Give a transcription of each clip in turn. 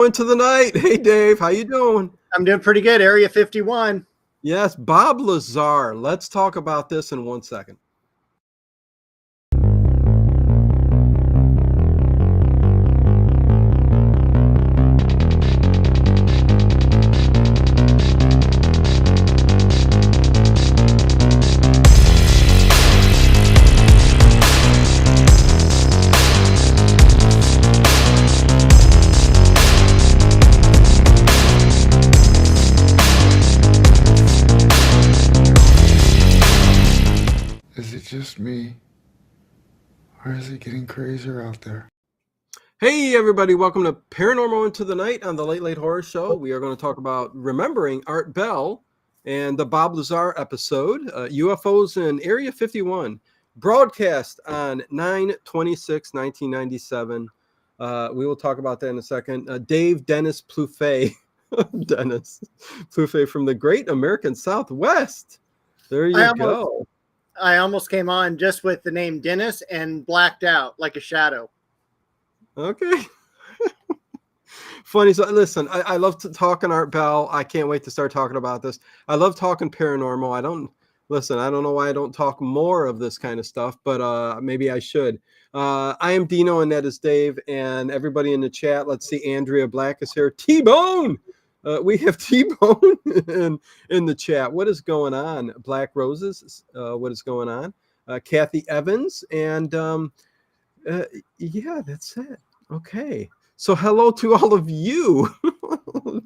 Into the night. Hey, Dave, how you doing? I'm doing pretty good. Area 51. Yes, Bob Lazar. Let's talk about this in 1 second. Is it just me? Or is it getting crazier out there? Hey, everybody, welcome to Paranormal Into the Night on the Late Late Horror Show. We are going to talk about remembering Art Bell and the Bob Lazar episode, UFOs in Area 51, broadcast on 9/26/1997. We will talk about that in a second. Dave Dennis Plouffe, Dennis Plouffe from the Great American Southwest. There you go. I almost came on just with the name Dennis and blacked out like a shadow. Okay. Funny. So listen, I love talking Art Bell. I can't wait to start talking about this. I love talking paranormal. I don't know why I don't talk more of this kind of stuff, but maybe I should. I am Dino and that is Dave, and everybody in the chat. Let's see, Andrea Black is here. T-Bone. We have T-Bone in the chat. What is going on? Black Roses. What is going on? Kathy Evans. And yeah, that's it. Okay. So hello to all of you.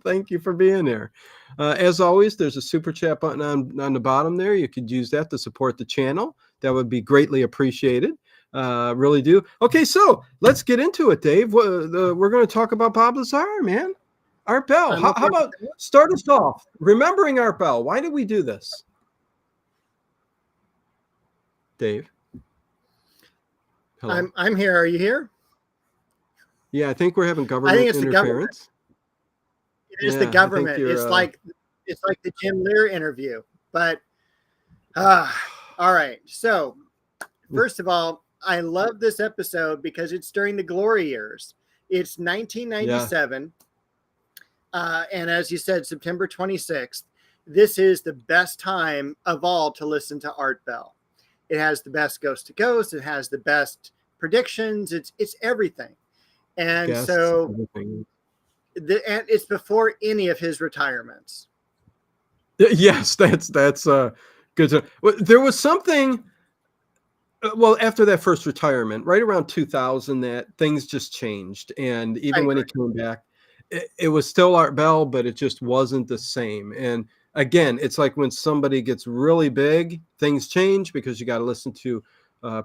Thank you for being there. As always, there's a super chat button on the bottom there. You could use that to support the channel. That would be greatly appreciated. Really do. Okay, so let's get into it, Dave. We're going to talk about Bob Lazar, man. Art Bell. How about start us off? Remembering Art Bell. Why did we do this? Dave? Hello? I'm here. Are you here? Yeah, I think we're having government interference. The government. It is the government. It's like the Jim Lear interview. But all right. So first of all, I love this episode because it's during the glory years. It's 1997. Yeah. And as you said, September 26th, this is the best time of all to listen to Art Bell. It has the best ghost to ghost. It has the best predictions. It's everything. And yes, so everything. And it's before any of his retirements. Yes, that's good. There was something, well, after that first retirement, right around 2000, that things just changed. And even when he came back, it was still Art Bell, but it just wasn't the same. And again, it's like when somebody gets really big, things change because you got to listen to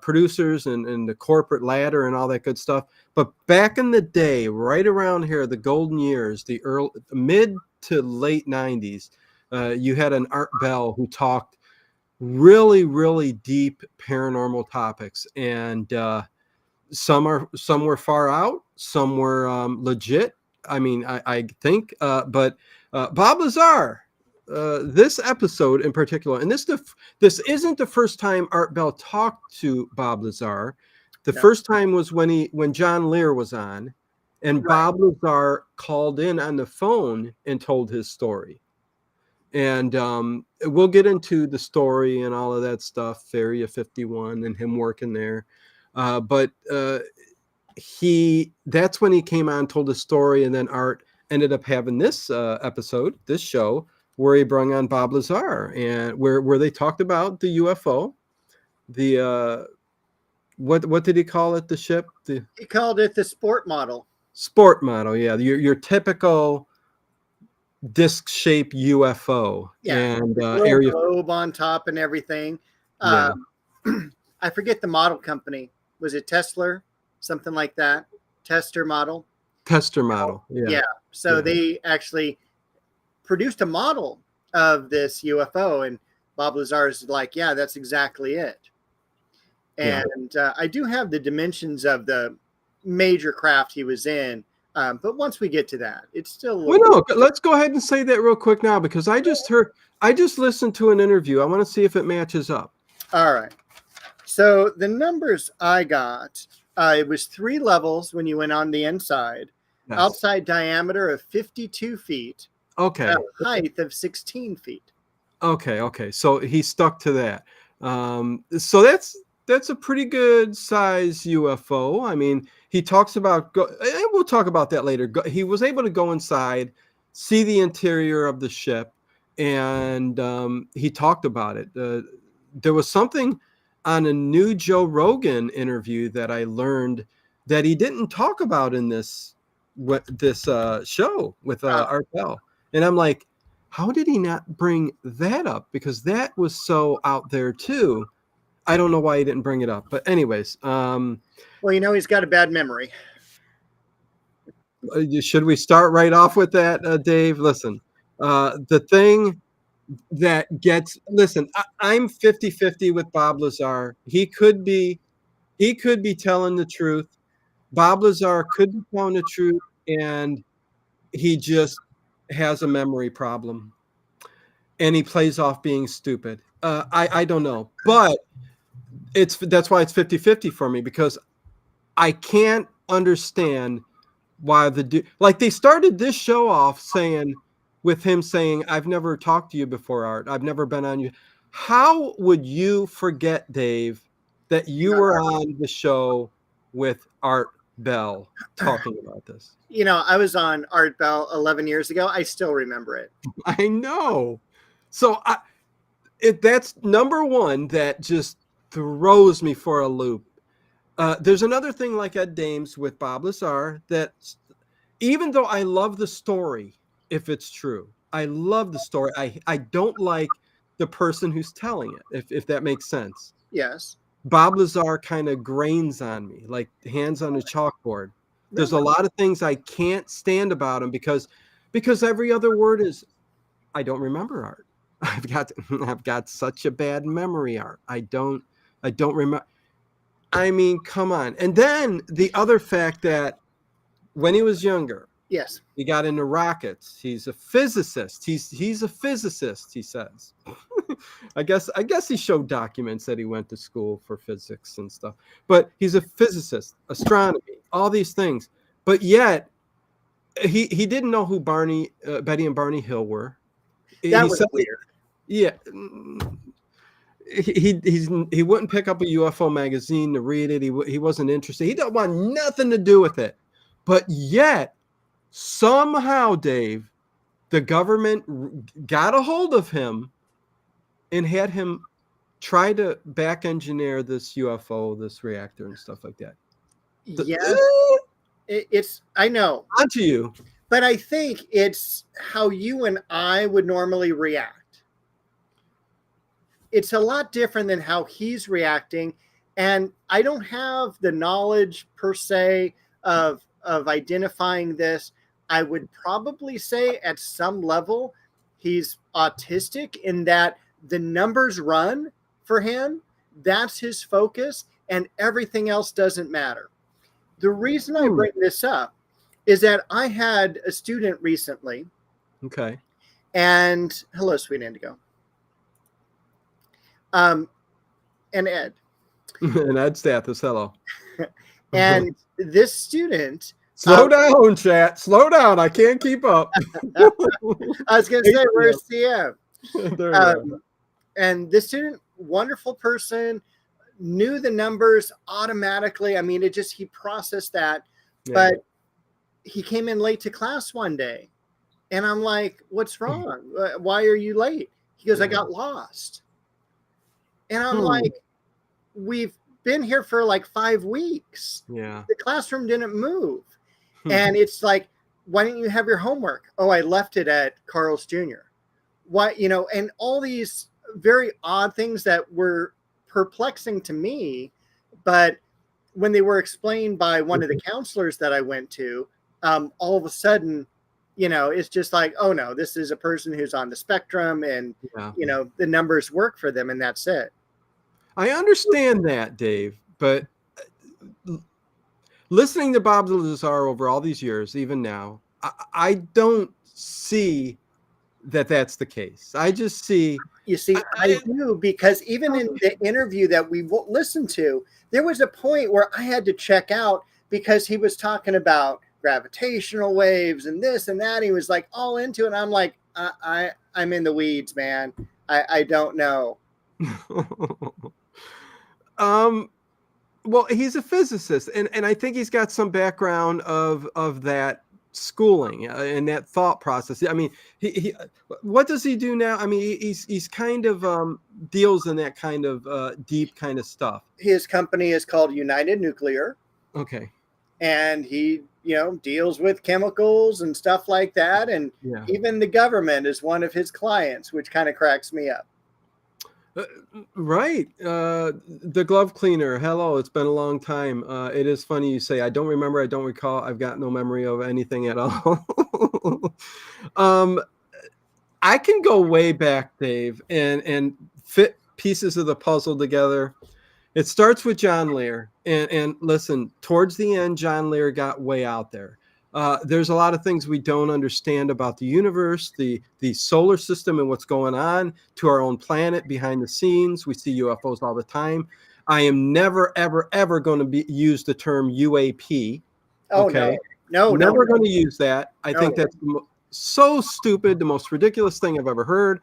producers and the corporate ladder and all that good stuff. But back in the day, right around here, the golden years, the mid to late 90s, you had an Art Bell who talked really, really deep paranormal topics. And some were far out, some were legit. I mean, I think, but Bob Lazar, this episode in particular, and this isn't the first time Art Bell talked to Bob Lazar. The first time was when John Lear was on, and Bob Lazar called in on the phone and told his story. And we'll get into the story and all of that stuff, Area 51 and him working there. But that's when he came on, told the story, and then Art ended up having this episode, this show, where he brought on Bob Lazar, and where they talked about the UFO, the what did he call it? The ship? He called it the sport model. Sport model, yeah. Your typical disc-shaped UFO. Yeah, and area globe on top and everything. Yeah. I forget the model company. Was it Tesla? Something like that. Tester model. Yeah. So they actually produced a model of this UFO, and Bob Lazar is like, yeah, that's exactly it. And I do have the dimensions of the major craft he was in, but once we get to that, it's still. Let's go ahead and say that real quick now, because I just listened to an interview. I want to see if it matches up. All right. So the numbers I got, it was 3 levels when you went on the inside. Yes. outside diameter of 52 feet. Okay. Height of 16 feet. Okay. So he stuck to that. So that's a pretty good size UFO. I mean, he talks about, and we'll talk about that later. He was able to go inside, see the interior of the ship, and he talked about it. There was something on a new Joe Rogan interview that I learned that he didn't talk about in this show with Art Bell. And I'm like, how did he not bring that up? Because that was so out there too. I don't know why he didn't bring it up. But anyways, well, he's got a bad memory. Should we start right off with that, Dave? Listen, the thing that gets, listen, I'm 50-50 with Bob Lazar. He could be telling the truth. Bob Lazar could be telling the truth, and he just has a memory problem. And he plays off being stupid. I don't know, but that's why it's 50-50 for me, because I can't understand why they started this show off with him saying, I've never talked to you before, Art. I've never been on you. How would you forget, Dave, that you were on the show with Art Bell talking about this? I was on Art Bell 11 years ago. I still remember it. I know. So that's number one that just throws me for a loop. There's another thing like Ed Dames with Bob Lazar that, even though I love the story, if it's true, I love the story. I don't like the person who's telling it, if that makes sense. Yes. Bob Lazar kind of grains on me, like hands on a chalkboard. There's a lot of things I can't stand about him because every other word is, I don't remember, Art. I've got such a bad memory, Art. I don't remember. I mean, come on. And then the other fact that when he was younger, yes, he got into rockets. He's a physicist. He's a physicist, he says. I guess he showed documents that he went to school for physics and stuff. But he's a physicist, astronomy, all these things. But yet he didn't know who Betty and Barney Hill were. That was weird. Yeah. He wouldn't pick up a UFO magazine to read it. He wasn't interested. He don't want nothing to do with it. But yet, somehow, Dave, the government got a hold of him and had him try to back engineer this UFO, this reactor and stuff like that. Yes, I know. On to you. But I think it's how you and I would normally react. It's a lot different than how he's reacting. And I don't have the knowledge per se of identifying this. I would probably say at some level he's autistic in that the numbers run for him. That's his focus, and everything else doesn't matter. The reason I bring this up is that I had a student recently. Okay. And hello, sweet Indigo. And Ed. And Ed Stathis, hello. And this student. Slow down, chat. Slow down. I can't keep up. I was going to say, where's CM? There you go. And this student, wonderful person, knew the numbers automatically. I mean, he processed that. Yeah. But he came in late to class one day. And I'm like, what's wrong? Why are you late? He goes, I got lost. And I'm like, we've been here for like 5 weeks. Yeah. The classroom didn't move. And it's like, why didn't you have your homework? Oh, I left it at Carl's Jr. Why, and all these very odd things that were perplexing to me. But when they were explained by one of the counselors that I went to, all of a sudden, it's just like, oh no, this is a person who's on the spectrum, and the numbers work for them, and that's it. I understand that, Dave, but listening to Bob Lazar over all these years, even now, I don't see that that's the case. I just see. You see, I do, because even in the interview that we listened to, there was a point where I had to check out because he was talking about gravitational waves and this and that. He was like all into it. I'm like, I'm in the weeds, man. I don't know. Well, he's a physicist, and I think he's got some background of that schooling and that thought process. I mean, he what does he do now? I mean, he's kind of deals in that kind of deep kind of stuff. His company is called United Nuclear. Okay. And he, deals with chemicals and stuff like that. And even the government is one of his clients, which kind of cracks me up. Right. The glove cleaner. Hello. It's been a long time. It is funny you say, I don't remember. I don't recall. I've got no memory of anything at all. I can go way back, Dave, and fit pieces of the puzzle together. It starts with John Lear. And listen, towards the end, John Lear got way out there. There's a lot of things we don't understand about the universe, the solar system and what's going on to our own planet behind the scenes. We see UFOs all the time. I am never, ever, ever going to use the term UAP. Okay. No, never going to use that. I think that's so stupid, the most ridiculous thing I've ever heard.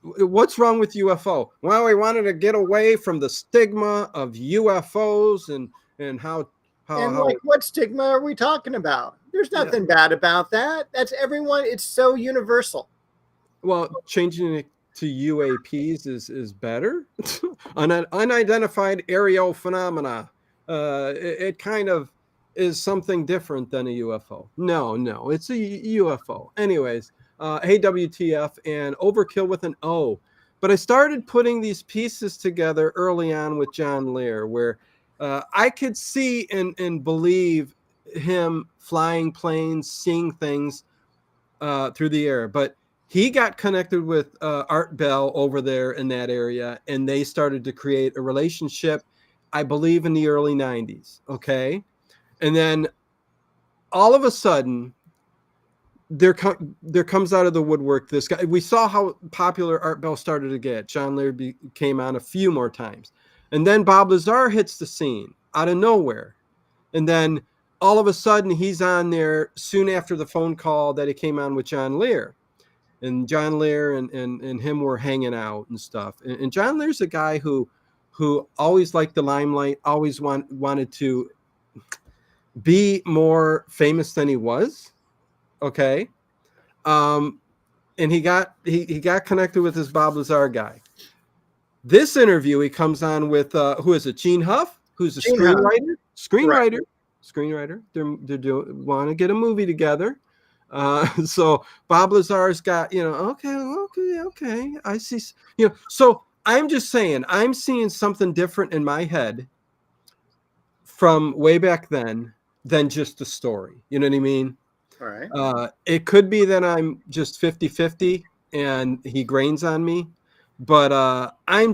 What's wrong with UFO? Well, we wanted to get away from the stigma of UFOs and how what stigma are we talking about? There's nothing bad about that. That's everyone. It's so universal. Well, changing it to UAPs is better. Unidentified aerial phenomena. It kind of is something different than a UFO. No, it's a UFO. Anyways, hey, WTF and overkill with an O. But I started putting these pieces together early on with John Lear, where I could see and believe him flying planes, seeing things through the air. But he got connected with Art Bell over there in that area, and they started to create a relationship, I believe, in the early 90s. Okay. And then all of a sudden, there comes out of the woodwork this guy. We saw how popular Art Bell started to get. John Lear came on a few more times. And then Bob Lazar hits the scene out of nowhere. And then all of a sudden, he's on there soon after the phone call that he came on with John Lear. And John Lear and him were hanging out and stuff. And John Lear's a guy who always liked the limelight, always wanted to be more famous than he was. Okay. And he got connected with this Bob Lazar guy. This interview, he comes on with who is it? Gene Huff, who's a screenwriter. Screenwriter. They want to get a movie together. So Bob Lazar's got, okay. I see, so I'm just saying, I'm seeing something different in my head from way back then than just a story. You know what I mean? All right. It could be that I'm just 50-50 and he grains on me, but I'm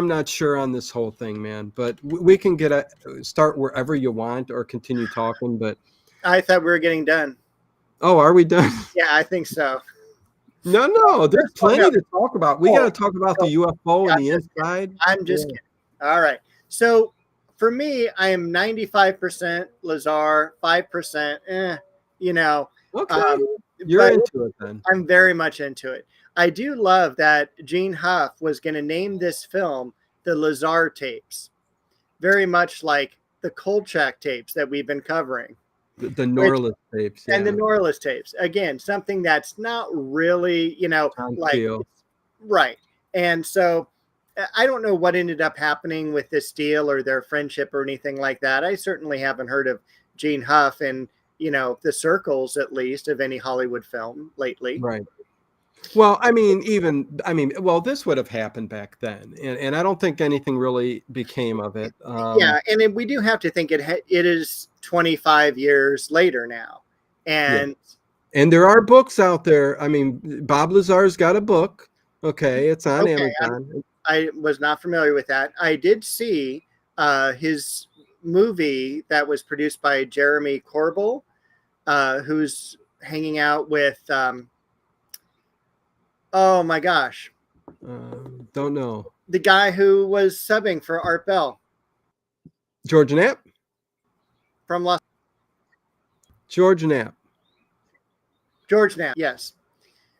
not sure on this whole thing, man. But we can start wherever you want or continue talking. But I thought we were getting done. Oh, are we done? Yeah, I think so. No, there's plenty to talk about. We got to talk about the UFO and the inside. I'm just kidding. All right. So for me, I am 95% Lazar, 5%, Okay. You're into it then. I'm very much into it. I do love that Gene Huff was going to name this film the Lazar tapes, very much like the Kolchak tapes that we've been covering. The Norliss tapes. Yeah. And the Norliss tapes. Again, something that's not really, right. And so I don't know what ended up happening with this deal or their friendship or anything like that. I certainly haven't heard of Gene Huff in, the circles, at least, of any Hollywood film lately. Right. Well, this would have happened back then. And I don't think anything really became of it. And we do have to think it is 25 years later now. And there are books out there. I mean, Bob Lazar's got a book. Okay. It's on Amazon. I was not familiar with that. I did see his movie that was produced by Jeremy Corbell, who's hanging out with, oh my gosh. Don't know. The guy who was subbing for Art Bell. George Knapp? From Los. George Knapp. George Knapp, yes.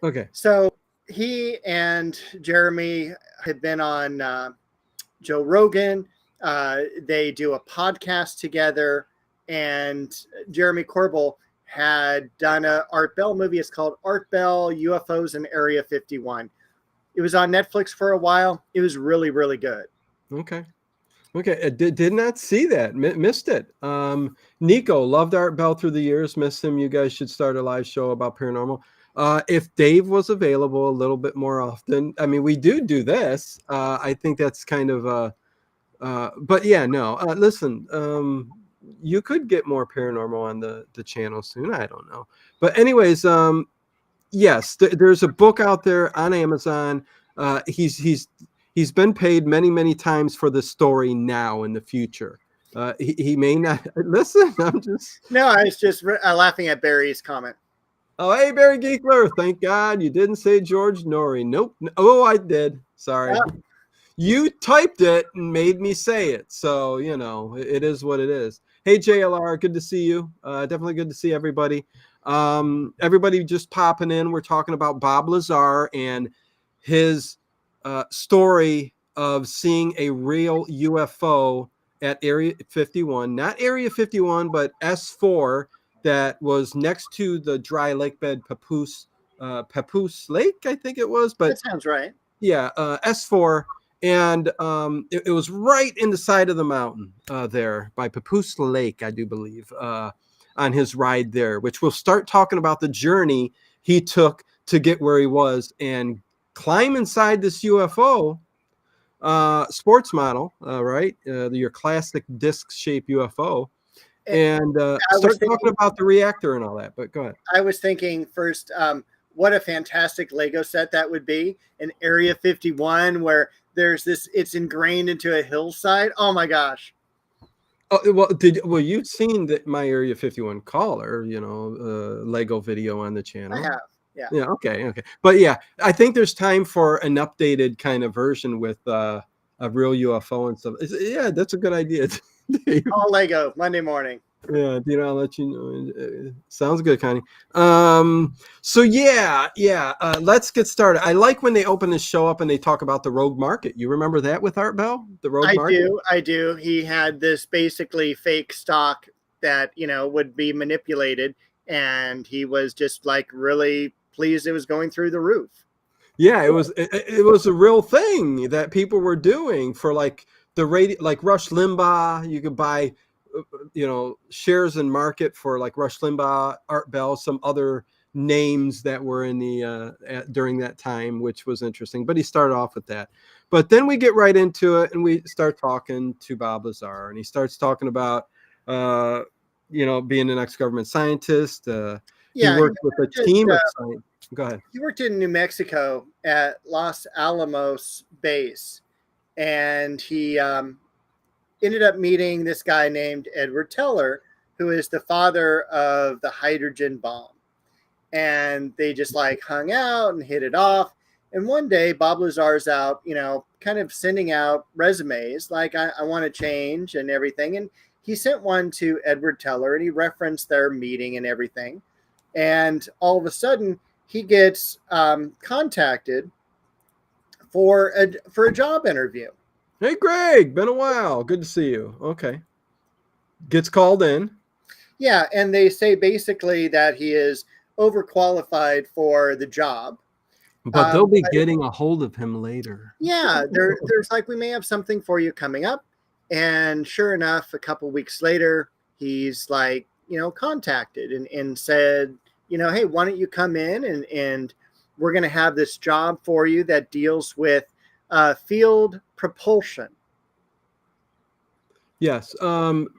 Okay. So he and Jeremy had been on Joe Rogan. They do a podcast together, and Jeremy Corbell had done a Art Bell movie. It's called Art Bell, UFOs in Area 51. It was on Netflix for a while. It was really, really good. Okay. Okay. I did not see that. Missed it. Nico, loved Art Bell through the years. Missed him. You guys should start a live show about paranormal. If Dave was available a little bit more often, I mean, we do this. I think that's kind of but yeah, no. Listen, you could get more paranormal on the channel soon. I don't know. But anyways, yes, there's a book out there on Amazon. He's been paid many times for the story now in the future. He may not listen. I'm just I was just laughing at Barry's comment. Oh, hey, Barry Geekler. Thank God you didn't say George Norrie. Nope. Oh, I did. Sorry. You typed it and made me say it. So, it is what it is. Hey, JLR, good to see you. Definitely good to see everybody. Everybody just popping in. We're talking about Bob Lazar and his story of seeing a real UFO at Area 51. Not Area 51, but S4 that was next to the dry lake bed Papoose Lake, I think it was. But that sounds right. Yeah, S4. And it was right in the side of the mountain there by Papoose Lake, I do believe, on his ride there, which we'll start talking about the journey he took to get where he was and climb inside this UFO sports model, right? Your classic disc-shaped UFO. And start talking about the reactor and all that. But go ahead. I was thinking first, what a fantastic Lego set that would be. An Area 51 where there's this, it's ingrained into a hillside. Oh my gosh. Oh, well, you've seen my Area 51 caller, Lego video on the channel. I have. Yeah. Okay. But yeah, I think there's time for an updated kind of version with a real UFO and stuff. Yeah, that's a good idea. All Lego Monday morning. Yeah, Dino, I'll let you know. Sounds good, Connie. So yeah. Let's get started. I like when they open the show up and they talk about the rogue market. You remember that with Art Bell? The rogue market? I do. He had this basically fake stock that, would be manipulated, and he was just like really pleased it was going through the roof. Yeah, it was a real thing that people were doing for like the radio, like Rush Limbaugh. You could buy shares in market for like Rush Limbaugh, Art Bell, some other names that were in the during that time, which was interesting. But he started off with that. But then we get right into it and we start talking to Bob Lazar, and he starts talking about being an ex-government scientist. He worked with a team of scientists. Go ahead. He worked in New Mexico at Los Alamos base, and he ended up meeting this guy named Edward Teller, who is the father of the hydrogen bomb. And they just like hung out and hit it off. And one day Bob Lazar's out, kind of sending out resumes like I want to change and everything. And he sent one to Edward Teller and he referenced their meeting and everything. And all of a sudden he gets contacted for a job interview. Hey, Greg, been a while. Good to see you. Okay. Gets called in. Yeah, and they say basically that he is overqualified for the job. But they'll be getting a hold of him later. Yeah, there's like, we may have something for you coming up. And sure enough, a couple weeks later, he's like, contacted and said, hey, why don't you come in and we're going to have this job for you that deals with field propulsion. Yes.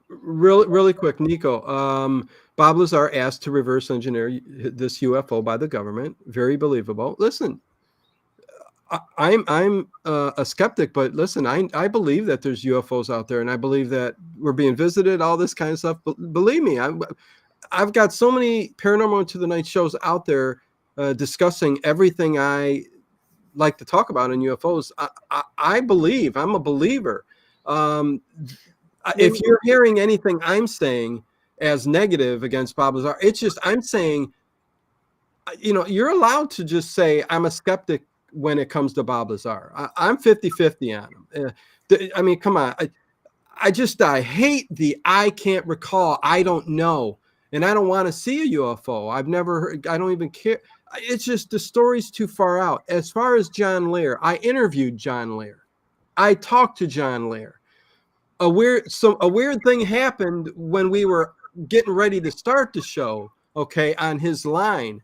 Really quick, Nico. Bob Lazar asked to reverse engineer this UFO by the government. Very believable. Listen, I'm a skeptic, but listen, I believe that there's UFOs out there, and I believe that we're being visited, all this kind of stuff. But believe me, I've got so many Paranormal Into the Night shows out there discussing everything I like to talk about in UFOs. I believe, I'm a believer. If you're hearing anything I'm saying, as negative against Bob Lazar. It's just, I'm saying, you're allowed to just say, I'm a skeptic when it comes to Bob Lazar. I'm 50-50 on him. I mean, come on. I hate I can't recall. I don't know. And I don't want to see a UFO. I've never heard, I don't even care. It's just the story's too far out. As far as John Lear, I interviewed John Lear. I talked to John Lear. A weird thing happened when we were getting ready to start the show, okay, on his line.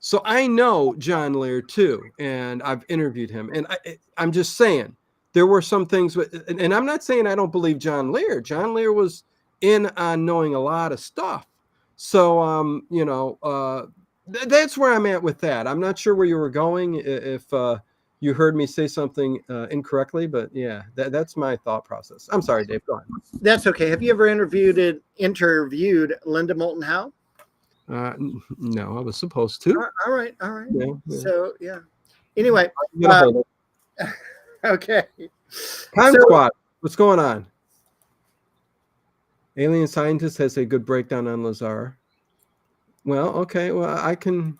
So I know John Lear too, and I've interviewed him. And I'm just saying, there were some things, and I'm not saying I don't believe John Lear. John Lear was in on knowing a lot of stuff. So, that's where I'm at with that. I'm not sure where you were going if you heard me say something incorrectly, but yeah, that's my thought process. I'm sorry, Dave. Go on. That's okay. Have you ever interviewed Linda Moulton Howe? No, I was supposed to. All right. Yeah. So yeah. Anyway. Okay. Time Squad. What's going on? Alien Scientist has a good breakdown on Lazar. Well, okay. Well, I could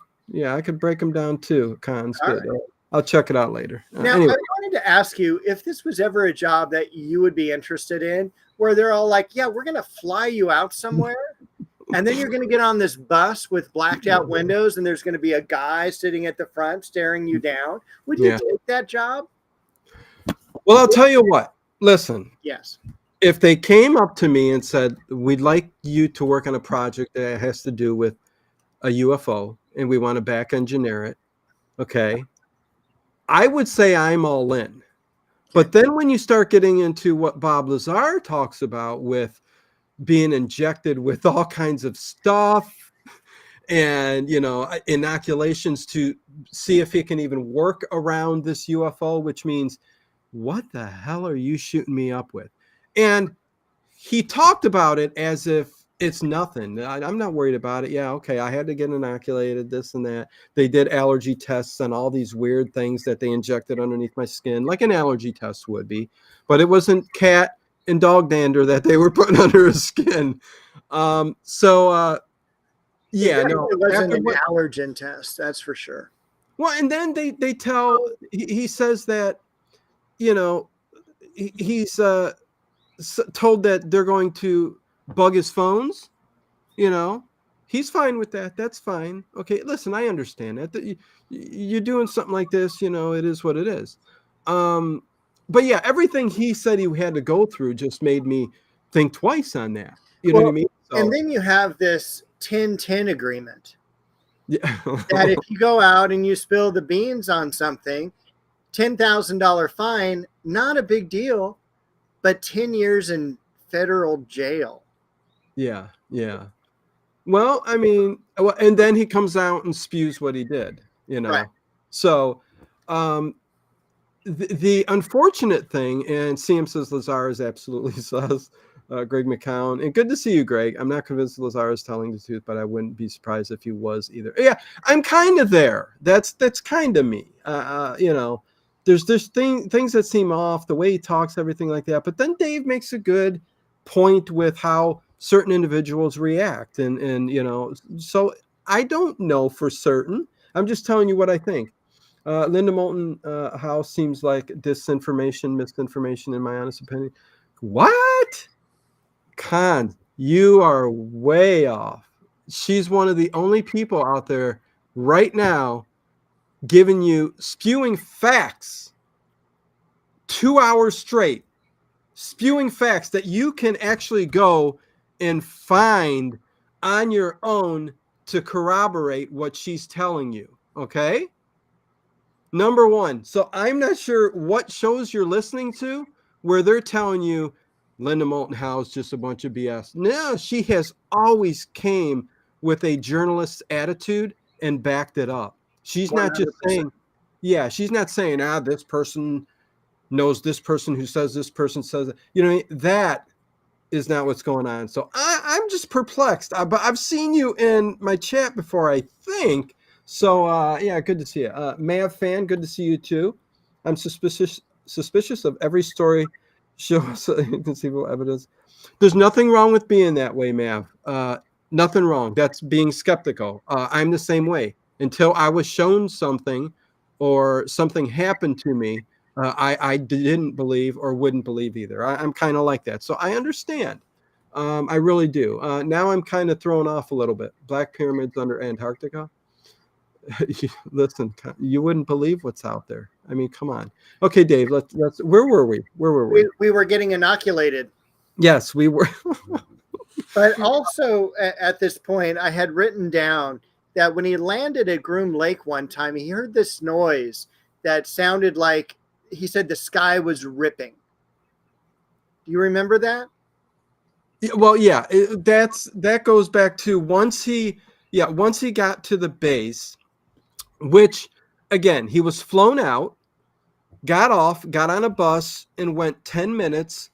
break them down too. Cons, but right. I'll check it out later. Now, anyway. I wanted to ask you if this was ever a job that you would be interested in, where they're all like, yeah, we're going to fly you out somewhere. And then you're going to get on this bus with blacked out windows, and there's going to be a guy sitting at the front staring you down. Would you take that job? Well, I'll tell you what. Listen. Yes. If they came up to me and said, we'd like you to work on a project that has to do with a UFO, and we want to back engineer it, okay, I would say I'm all in. But then when you start getting into what Bob Lazar talks about with being injected with all kinds of stuff and, inoculations to see if it can even work around this UFO, which means, what the hell are you shooting me up with? And he talked about it as if it's nothing. I'm not worried about it. Yeah, okay, I had to get inoculated, this and that. They did allergy tests on all these weird things that they injected underneath my skin, like an allergy test would be. But it wasn't cat and dog dander that they were putting under his skin. Yeah, no. It wasn't an allergen test, that's for sure. Well, and then they tell, he says that, he's told that they're going to bug his phones. He's fine with that. That's fine. Okay, listen, I understand that you're doing something like this. It is what it is. But yeah, everything he said he had to go through just made me think twice on that. You know what I mean? So, and then you have this 10-10 agreement. Yeah. That if you go out and you spill the beans on something, $10,000 fine, not a big deal, but 10 years in federal jail. Yeah. Well, I mean, and then he comes out and spews what he did, Right. So, the unfortunate thing, and CM says Lazar is absolutely sus, Greg McCown, and good to see you, Greg. I'm not convinced Lazar is telling the truth, but I wouldn't be surprised if he was either. Yeah, I'm kind of there. That's kind of me. There's things that seem off, the way he talks, everything like that. But then Dave makes a good point with how certain individuals react, and so I don't know for certain. I'm just telling you what I think. Linda Moulton House seems like disinformation, misinformation, in my honest opinion. What? Con, you are way off. She's one of the only people out there right now spewing facts 2 hours straight, spewing facts that you can actually go and find on your own to corroborate what she's telling you. Okay? Number one. So I'm not sure what shows you're listening to where they're telling you Linda Moulton Howe is just a bunch of BS. No, she has always came with a journalist's attitude and backed it up. She's 100%. Not just saying, she's not saying, this person knows this person who says this person says it. That is not what's going on. So I'm just perplexed. But I've seen you in my chat before, I think. So, good to see you. Mav fan, good to see you too. I'm suspicious of every story shows inconceivable evidence. There's nothing wrong with being that way, Mav. Nothing wrong. That's being skeptical. I'm the same way. Until I was shown something or something happened to me, I didn't believe or wouldn't believe either. I'm kind of like that. So I understand. I really do. Now I'm kind of thrown off a little bit. Black pyramids under Antarctica. Listen, you wouldn't believe what's out there. I mean, come on. Okay, Dave, let's where were we? We were getting inoculated. Yes, we were. But also at this point, I had written down that when he landed at Groom Lake one time, he heard this noise that sounded like, he said the sky was ripping. Do you remember that? Well, yeah, that goes back to once he got to the base, which again, he was flown out, got off, got on a bus, and went 10 minutes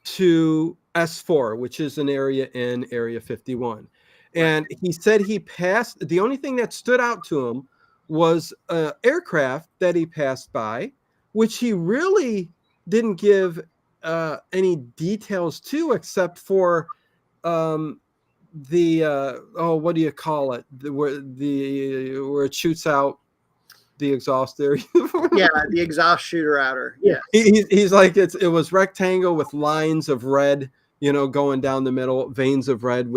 to S4, which is an area in Area 51. And he said he passed, the only thing that stood out to him was an aircraft that he passed by, which he really didn't give any details to, except for what do you call it? Where it shoots out the exhaust area. Yeah, the exhaust shooter outer. Yeah. He's like, it was rectangle with lines of red, going down the middle, veins of red,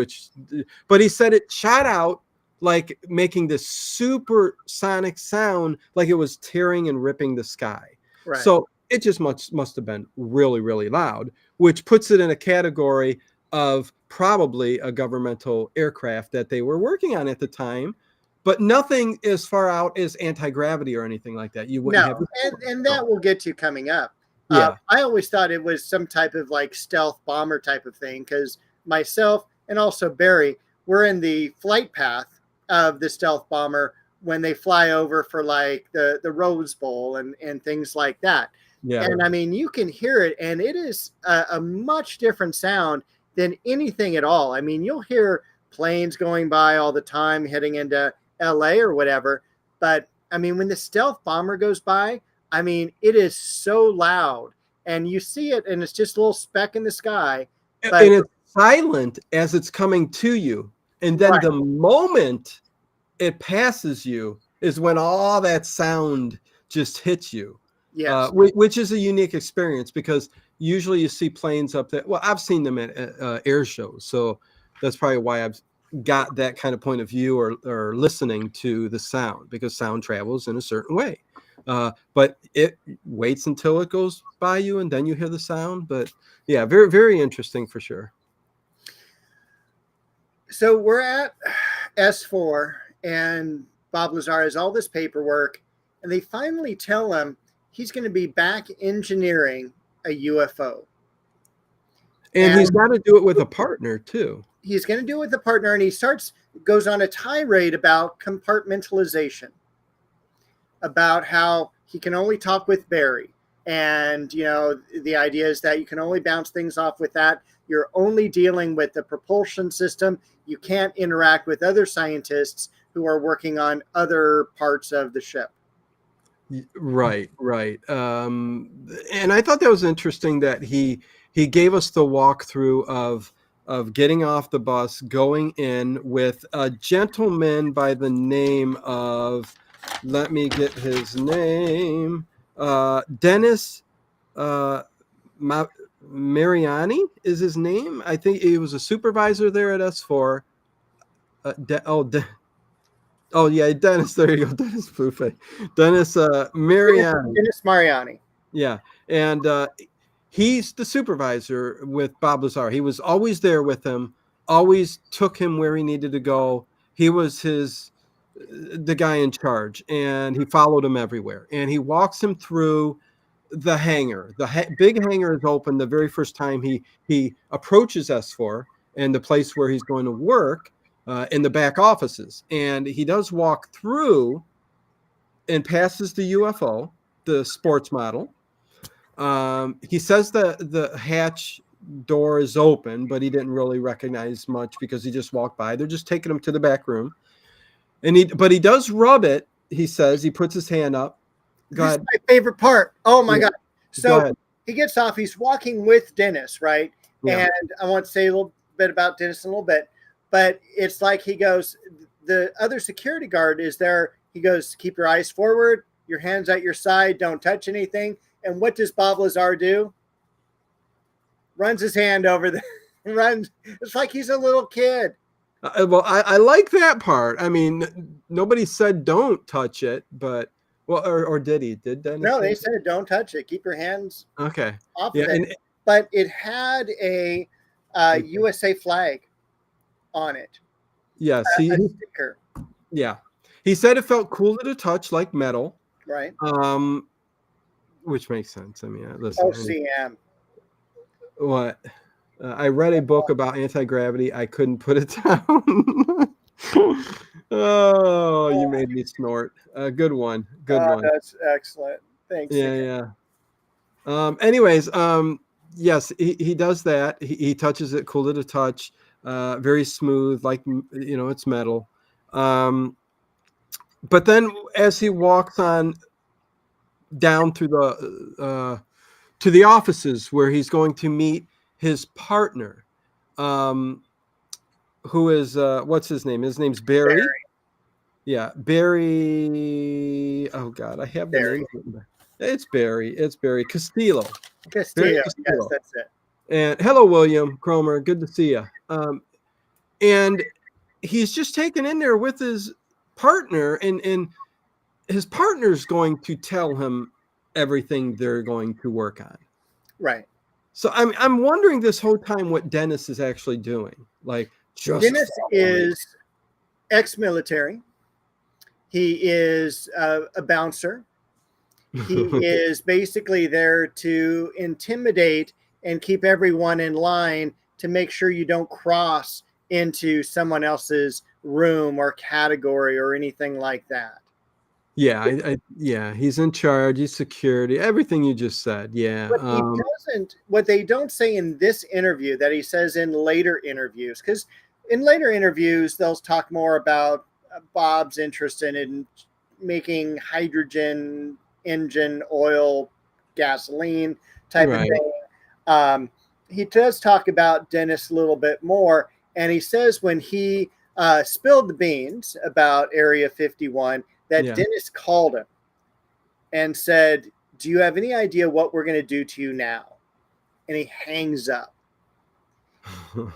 but he said it shot out like making this supersonic sound, like it was tearing and ripping the sky. Right. So it just must have been really, really loud, which puts it in a category of probably a governmental aircraft that they were working on at the time, but nothing as far out as anti-gravity or anything like that. You wouldn't have. And that we'll get to coming up. Yeah. I always thought it was some type of like stealth bomber type of thing, because myself and also Barry were in the flight path of the stealth bomber when they fly over for like the Rose Bowl and things like that. Yeah. And I mean, you can hear it, and it is a much different sound than anything at all. I mean, you'll hear planes going by all the time heading into LA or whatever. But I mean, when the stealth bomber goes by, I mean, it is so loud, and you see it, and it's just a little speck in the sky. But, and it's silent as it's coming to you. And then the moment it passes you is when all that sound just hits you. Yes. Which is a unique experience, because usually you see planes up there. Well, I've seen them at air shows, so that's probably why I've got that kind of point of view or listening to the sound, because sound travels in a certain way. But it waits until it goes by you, and then you hear the sound. But yeah, very, very interesting for sure. So we're at S4, and Bob Lazar has all this paperwork, and they finally tell him he's going to be back engineering a UFO. And he's got to do it with a partner too. He's going to do it with a partner, and he goes on a tirade about compartmentalization, about how he can only talk with Barry. And, the idea is that you can only bounce things off with that. You're only dealing with the propulsion system. You can't interact with other scientists who are working on other parts of the ship. Right. And I thought that was interesting that he gave us the walkthrough of getting off the bus, going in with a gentleman by the name of, let me get his name, Dennis Mariani is his name. I think he was a supervisor there at S4. Dennis. There you go, Dennis Buffet. Dennis Mariani. Dennis Mariani. Yeah, and he's the supervisor with Bob Lazar. He was always there with him, always took him where he needed to go. He was the guy in charge, and he followed him everywhere. And he walks him through the hangar. The big hangar is open the very first time he approaches S4 and the place where he's going to work, in the back offices. And he does walk through and passes the UFO, the sports model. He says the hatch door is open, but he didn't really recognize much because he just walked by. They're just taking him to the back room. But he does rub it. He says, he puts his hand up. This is my favorite part. Oh my God. So he gets off, he's walking with Dennis, right? Yeah. And I want to say a little bit about Dennis in a little bit, but it's like he goes, the other security guard is there. He goes, keep your eyes forward, your hands at your side, don't touch anything. And what does Bob Lazar do? Runs his hand over the runs. It's like he's a little kid. Well, I like that part. I mean, nobody said don't touch it, but well, or did he? Did Dennis? No, they said don't touch it. Keep your hands off of it. But it had a USA flag on it. Yes, a sticker. Yeah, he said it felt cool to the touch, like metal. Right. Which makes sense. I mean, listen. OCM. What? I read a book about anti-gravity. I couldn't put it down. Oh, you made me snort. Good one. Good one. That's excellent. Thanks. Yeah. Anyways, yes, he does that. He touches it, cool to the touch, very smooth, like, it's metal. But then as he walks on down through to the offices where he's going to meet his partner, who is what's his name? His name's Barry. Yeah, Barry. Oh God, I have the name. It's Barry. Castillo. Castillo. Yes, that's it. And hello, William Cromer. Good to see you. And he's just taken in there with his partner, and his partner's going to tell him everything they're going to work on. Right. So I'm wondering this whole time what Dennis is actually doing. Like, Dennis is ex-military. He is a bouncer. He is basically there to intimidate and keep everyone in line to make sure you don't cross into someone else's room or category or anything like that. Yeah, yeah, he's in charge. He's security. Everything you just said. Yeah. But he doesn't. What they don't say in this interview that he says in later interviews, because in later interviews they'll talk more about Bob's interest in making hydrogen engine oil, gasoline type of thing. He does talk about Dennis a little bit more, and he says when he spilled the beans about Area 51. That Dennis called him and said, do you have any idea what we're going to do to you now? And he hangs up.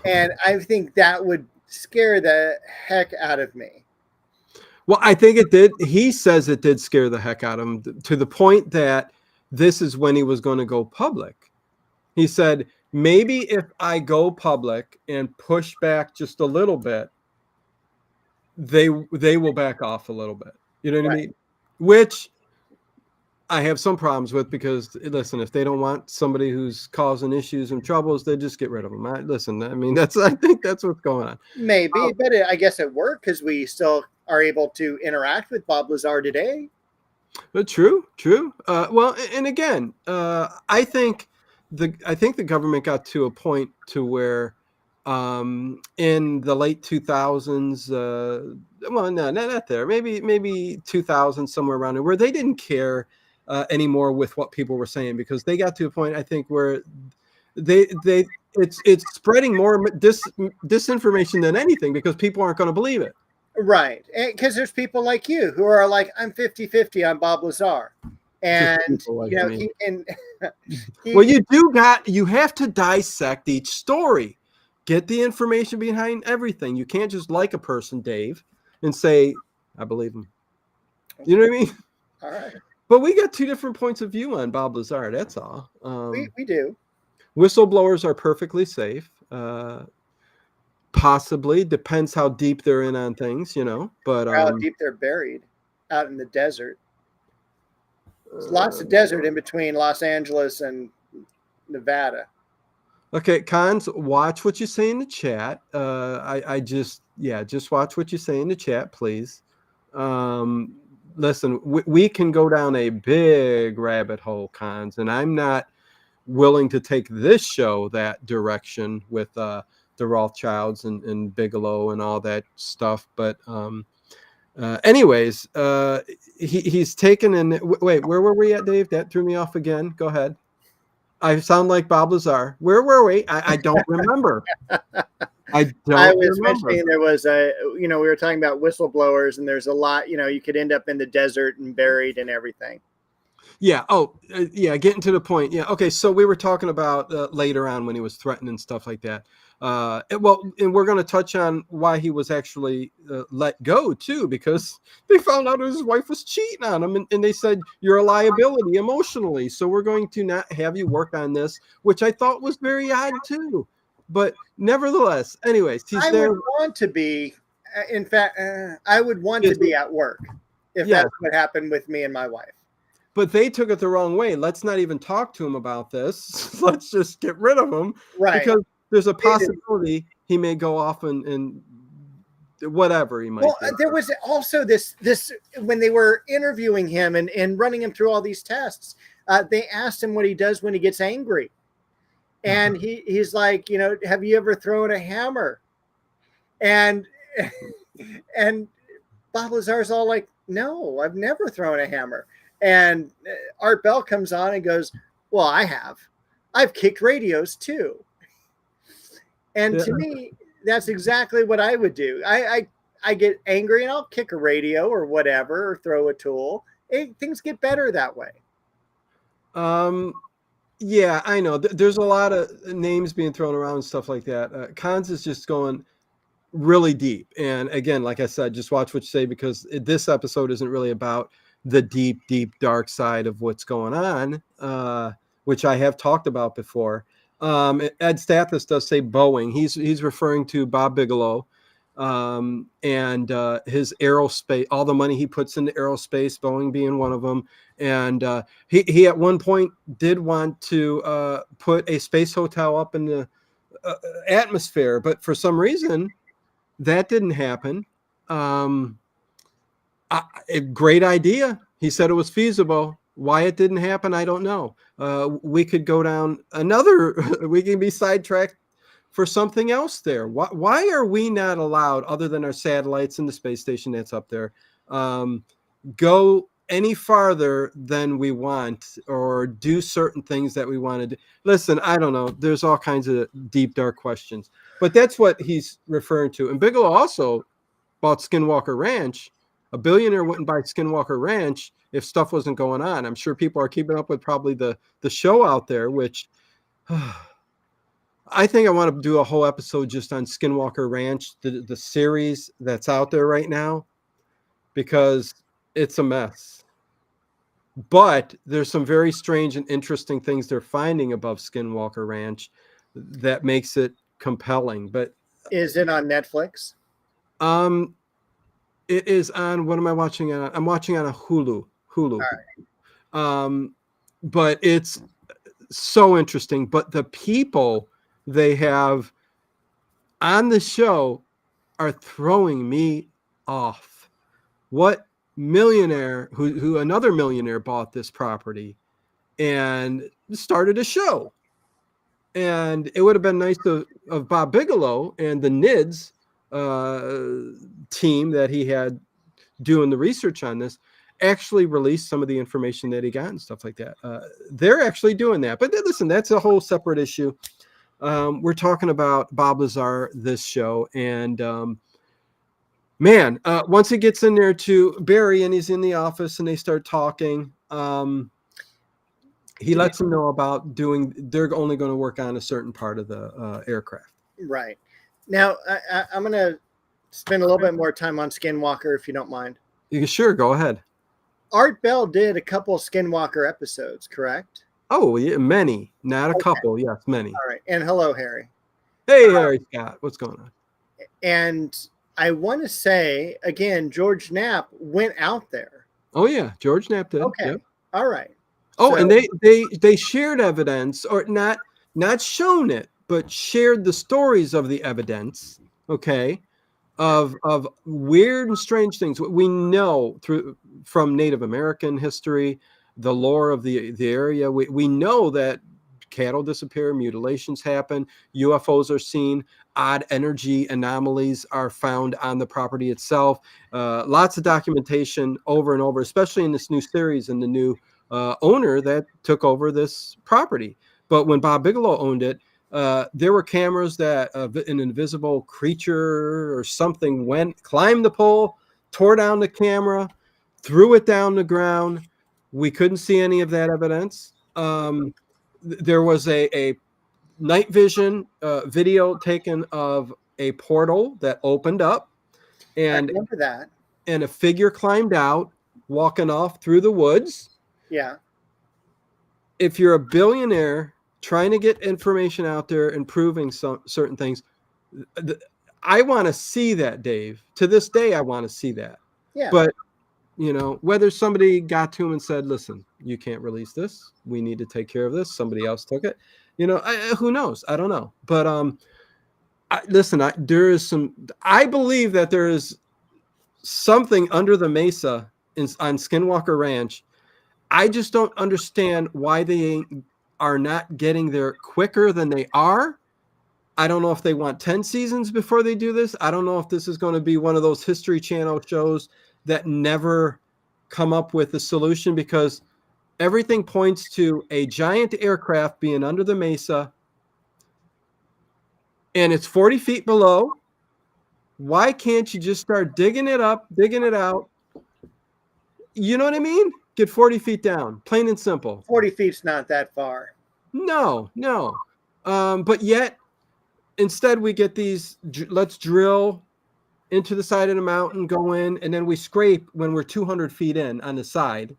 And I think that would scare the heck out of me. Well, I think it did. He says it did scare the heck out of him to the point that this is when he was going to go public. He said, maybe if I go public and push back just a little bit, they will back off a little bit. You know what I mean? Which I have some problems with because, listen, if they don't want somebody who's causing issues and troubles, they just get rid of them. I think that's what's going on. Maybe, but I guess it worked because we still are able to interact with Bob Lazar today. But true. Well, and again, I think the government got to a point to where in the late 2000s, well, no, not there, maybe 2000, somewhere around there, where they didn't care anymore with what people were saying, because they got to a point, I think, where it's spreading more disinformation than anything, because people aren't going to believe it. Right. Because there's people like you who are like, I'm 50-50 on Bob Lazar. And like he can well, you have to dissect each story. Get the information behind everything. You can't just like a person, Dave, and say, I believe him. You know what I mean? All right. But we got two different points of view on Bob Lazar. That's all. We do. Whistleblowers are perfectly safe. Possibly. Depends how deep they're in on things, But how deep they're buried out in the desert. There's lots of desert in between Los Angeles and Nevada. Okay, Cons, watch what you say in the chat. Just watch what you say in the chat, please. Listen, we can go down a big rabbit hole, Cons, and I'm not willing to take this show that direction with the Rothschilds and Bigelow and all that stuff. But anyways, he's taken in. Wait, where were we at, Dave? That threw me off again. Go ahead. I sound like Bob Lazar. Where were we? I don't remember. I was remember. mentioning there was we were talking about whistleblowers, and there's a lot, you could end up in the desert and buried and everything. Yeah. Oh, yeah. Getting to the point. Yeah. Okay. So we were talking about later on when he was threatened and stuff like that. And we're going to touch on why he was actually let go too, because they found out his wife was cheating on him, and they said you're a liability emotionally. So we're going to not have you work on this, which I thought was very odd too. But nevertheless, anyways, he's there. Would want to be. In fact, I would want to be at work if that's what happened with me and my wife. But they took it the wrong way. Let's not even talk to him about this. Let's just get rid of him. Right. Because there's a possibility he may go off and whatever he might do. There was also this when they were interviewing him and running him through all these tests, they asked him what he does when he gets angry. And he's like, have you ever thrown a hammer? And Bob Lazar's all like, no, I've never thrown a hammer. And Art Bell comes on and goes, well, I have. I've kicked radios too. And to me, that's exactly what I would do. I get angry and I'll kick a radio or whatever, or throw a tool. Things get better that way. Yeah, I know. There's a lot of names being thrown around and stuff like that. Cons is just going really deep. And again, like I said, just watch what you say, because this episode isn't really about the deep, dark side of what's going on, which I have talked about before. Ed Stathis does say Boeing. He's referring to Bob Bigelow and his aerospace, all the money he puts into aerospace, Boeing being one of them. And he at one point did want to put a space hotel up in the atmosphere, but for some reason that didn't happen. A great idea. He said it was feasible. Why it didn't happen, I don't know. We could go down we can be sidetracked for something else there. Why are we not allowed, other than our satellites and the space station that's up there, go any farther than we want, or do certain things that we want to do? Listen, I don't know. There's all kinds of deep, dark questions, but that's what he's referring to. And Bigelow also bought Skinwalker Ranch. A billionaire wouldn't buy Skinwalker Ranch if stuff wasn't going on. I'm sure people are keeping up with probably the show out there, which I think I want to do a whole episode just on Skinwalker Ranch, the series that's out there right now, because it's a mess. But there's some very strange and interesting things they're finding above Skinwalker Ranch that makes it compelling. But is it on Netflix? It is on, what am I watching on? I'm watching on a Hulu. All right. But it's so interesting. But the people they have on the show are throwing me off. What millionaire who another millionaire bought this property and started a show? And it would have been nice of Bob Bigelow and the NIDS team that he had doing the research on this actually release some of the information that he got and stuff like that. They're actually doing that. But listen, that's a whole separate issue. We're talking about Bob Lazar this show, and once he gets in there to Barry and he's in the office and they start talking, he lets them know about they're only going to work on a certain part of the aircraft. Right. Now, I'm going to spend a little bit more time on Skinwalker, if you don't mind. You can sure go ahead. Art Bell did a couple Skinwalker episodes, correct? Oh, yeah, many. Not a couple. Yes, many. All right. And hello, Harry. Hey, Harry Scott. What's going on? And I want to say, again, George Knapp went out there. Oh, yeah. George Knapp did. Okay. Yep. All right. Oh, so, and they shared evidence, or not shown it, but shared the stories of the evidence, okay, of weird and strange things we know from Native American history, the lore of the area. We know that cattle disappear, mutilations happen, UFOs are seen, odd energy anomalies are found on the property itself. Lots of documentation over and over, especially in this new series and the new owner that took over this property. But when Bob Bigelow owned it, there were cameras that an invisible creature or something climbed the pole, tore down the camera, threw it down the ground. We couldn't see any of that evidence. There was a night vision video taken of a portal that opened up, and I remember that. And a figure climbed out, walking off through the woods. Yeah. If you're a billionaire trying to get information out there and proving certain things, I want to see that, Dave. To this day, I want to see that. Yeah. But, whether somebody got to him and said, listen, you can't release this. We need to take care of this. Somebody else took it. Who knows? I don't know. But there is some, I believe that there is something under the mesa on Skinwalker Ranch. I just don't understand why they are not getting there quicker than they are. I don't know if they want 10 seasons before they do this. I don't know if this is going to be one of those History Channel shows that never come up with a solution, because everything points to a giant aircraft being under the mesa, and it's 40 feet below. Why can't you just start digging it up, digging it out? You know what I mean? Get 40 feet down, plain and simple. 40 feet's not that far. No. But yet, instead we get these, let's drill into the side of the mountain, go in, and then we scrape when we're 200 feet in on the side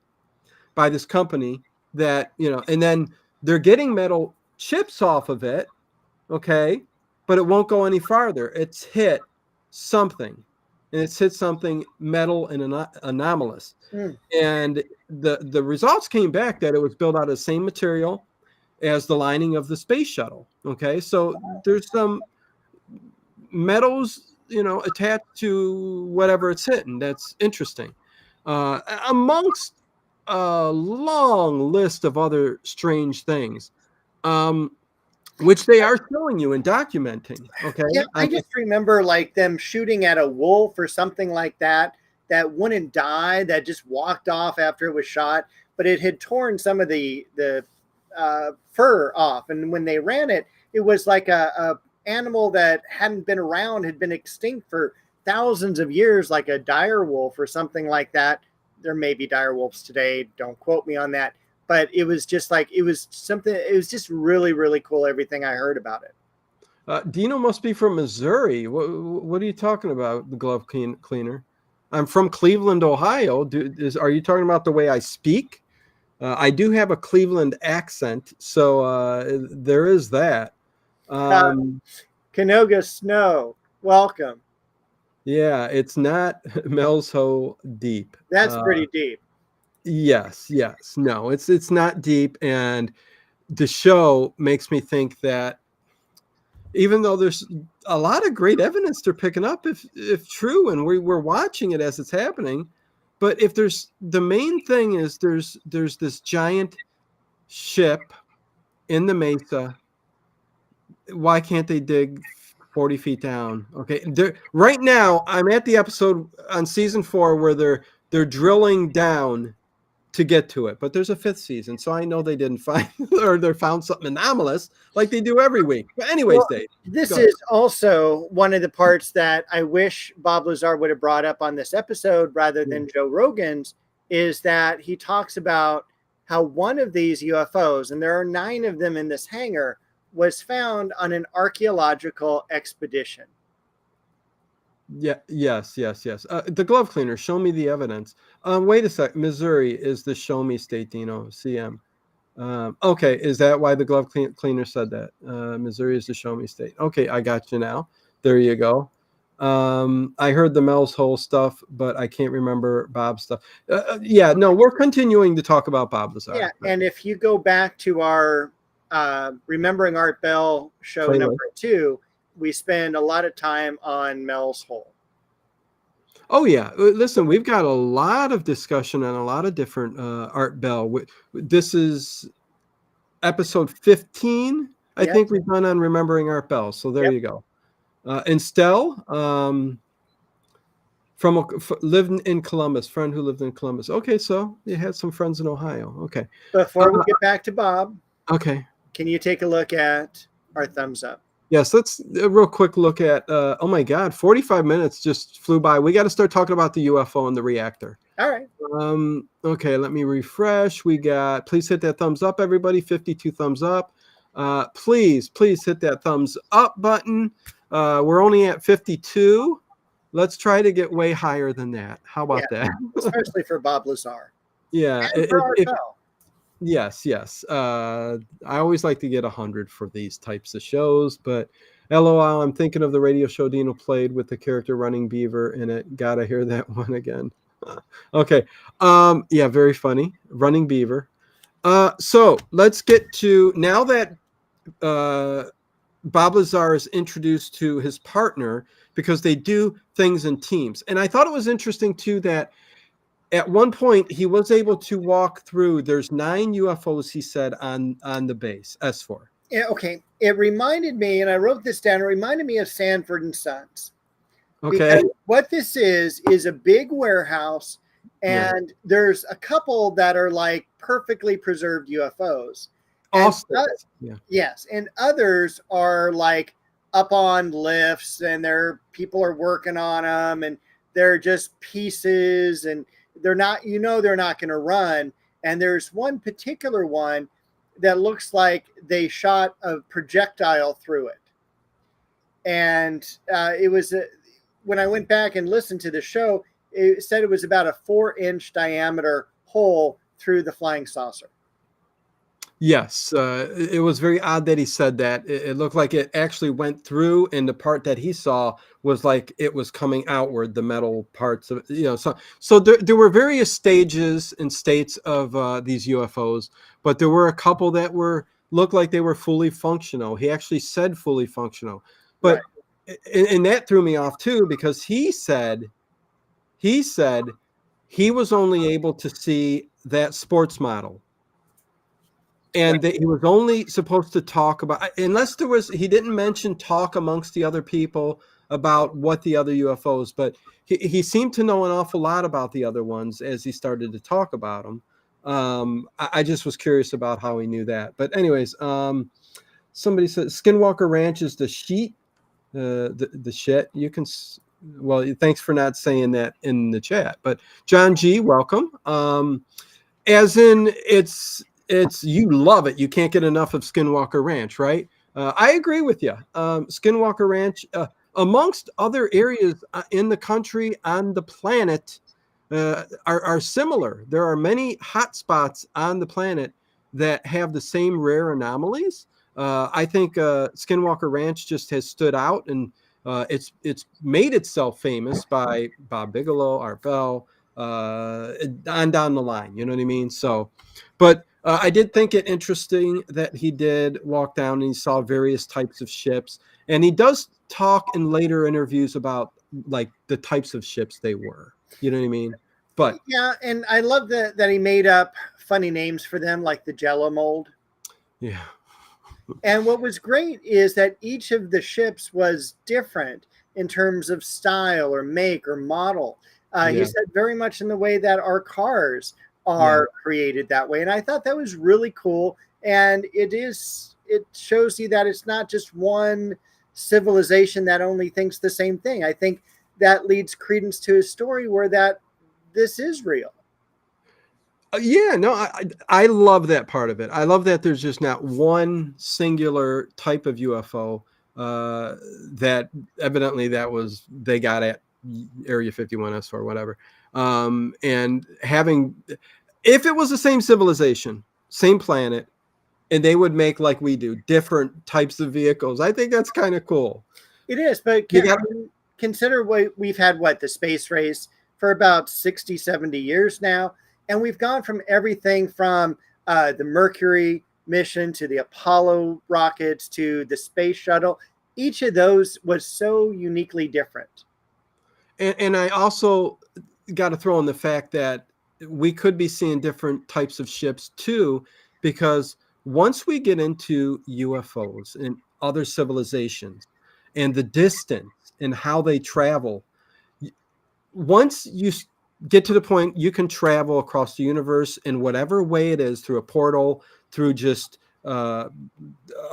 by this company that, and then they're getting metal chips off of it, okay? But it won't go any farther. It's hit something, and it's hit something metal and anomalous. And the results came back that it was built out of the same material as the lining of the space shuttle. Okay, so there's some metals, attached to whatever it's hitting. That's interesting. Amongst a long list of other strange things, which they are showing you and documenting. Okay. Yeah, I just remember like them shooting at a wolf or something like that wouldn't die, that just walked off after it was shot, but it had torn some of the fur off. And when they ran it, it was like a animal that hadn't been around, had been extinct for thousands of years, like a dire wolf or something like that. There may be dire wolves today. Don't quote me on that. But it was just like, it was just really, really cool, everything I heard about it. Dino must be from Missouri. What are you talking about, the glove cleaner? I'm from Cleveland, Ohio. Are you talking about the way I speak? I do have a Cleveland accent, so there is that. Canoga Snow, welcome. Yeah, it's not Mel's Hole deep. That's pretty deep. Yes. No, it's not deep, and the show makes me think that even though there's a lot of great evidence they're picking up, if true, and we're watching it as it's happening, but if the main thing is there's this giant ship in the mesa. Why can't they dig 40 feet down? Okay, right now I'm at the episode on season 4 where they're drilling down to get to it, but there's a 5th season, so I know they didn't find or they found something anomalous like they do every week. But anyways, well, Dave, this is also one of the parts that I wish Bob Lazar would have brought up on this episode rather than Joe Rogan's, is that he talks about how one of these UFOs, and there are 9 of them in this hangar, was found on an archaeological expedition. Yeah. Yes. The glove cleaner. Show me the evidence. Wait a sec. Missouri is the show me state, Dino. CM. Okay. Is that why the glove cleaner said that? Missouri is the show me state. Okay. I got you now. There you go. I heard the Mel's Hole stuff, but I can't remember Bob's stuff. Yeah. No, we're continuing to talk about Bob Lazar. Yeah. And if you go back to our Remembering Art Bell show number 2, we spend a lot of time on Mel's Hole. Oh yeah, listen, we've got a lot of discussion on a lot of different Art Bell. This is episode 15, I think we've done on Remembering Art Bell. So there you go. And Stell, lived in Columbus, friend who lived in Columbus. Okay, so you had some friends in Ohio. Okay. Before we get back to Bob. Okay. can you take a look at our thumbs up? Yes, let's a real quick look at, oh my God, 45 minutes just flew by. We got to start talking about the UFO and the reactor. All right. Okay, let me refresh. We got, please hit that thumbs up, everybody. 52 thumbs up. Please hit that thumbs up button. We're only at 52. Let's try to get way higher than that. How about that? Especially for Bob Lazar. Yeah. And for Yes. I always like to get 100 for these types of shows, but LOL, I'm thinking of the radio show Dino played with the character Running Beaver in it. Gotta hear that one again. Okay. Yeah, very funny. Running Beaver. So let's get to, now that Bob Lazar is introduced to his partner, because they do things in teams. And I thought it was interesting too that at one point he was able to walk through, there's 9 UFOs, he said, on the base, S4. Yeah, okay. It reminded me, and I wrote this down, it reminded me of Sanford and Sons. Okay. Because what this is a big warehouse, and there's a couple that are like perfectly preserved UFOs. Yes. And others are like up on lifts, and people are working on them, and they're just pieces, and they're not going to run. And there's one particular one that looks like they shot a projectile through it. And it was when I went back and listened to the show, it said it was about a 4-inch diameter hole through the flying saucer. Yes, it was very odd that he said that. It looked like it actually went through, and the part that he saw was like it was coming outward, the metal parts of, so there were various stages and states of these UFOs, but there were a couple that looked like they were fully functional. He actually said fully functional, but and that threw me off too, because he said he was only able to see that sports model. And he was only supposed to talk about, unless he didn't mention talk amongst the other people about what the other UFOs, but he seemed to know an awful lot about the other ones as he started to talk about them. I just was curious about how he knew that. But anyways, somebody said Skinwalker Ranch is the sheet, the shit. You can, well, thanks for not saying that in the chat. But John G, welcome. As in, it's you love it. You can't get enough of Skinwalker Ranch, right? I agree with you. Skinwalker Ranch, amongst other areas in the country, on the planet, are similar. There are many hot spots on the planet that have the same rare anomalies. I think Skinwalker Ranch just has stood out, and it's made itself famous by Bob Bigelow, Art Bell, on down the line. You know what I mean? So, but I did think it interesting that he did walk down and he saw various types of ships, and he does talk in later interviews about like the types of ships they were. You know what I mean? But yeah, and I love that he made up funny names for them, like the Jello mold. Yeah. And what was great is that each of the ships was different in terms of style or make or model. He said very much in the way that our cars are created that way. And I thought that was really cool. And it shows you that it's not just one civilization that only thinks the same thing. I think that leads credence to his story where that this is real. I love that part of it. I love that there's just not one singular type of UFO that evidently they got at Area 51S or whatever. And having, if it was the same civilization, same planet, and they would make, like we do, different types of vehicles, I think that's kind of cool. It is, but consider we've had the space race for about 60, 70 years now. And we've gone from everything from the Mercury mission to the Apollo rockets to the space shuttle. Each of those was so uniquely different. And I also got to throw in the fact that we could be seeing different types of ships too, because once we get into UFOs and other civilizations and the distance and how they travel, once you get to the point you can travel across the universe in whatever way it is, through a portal, through just a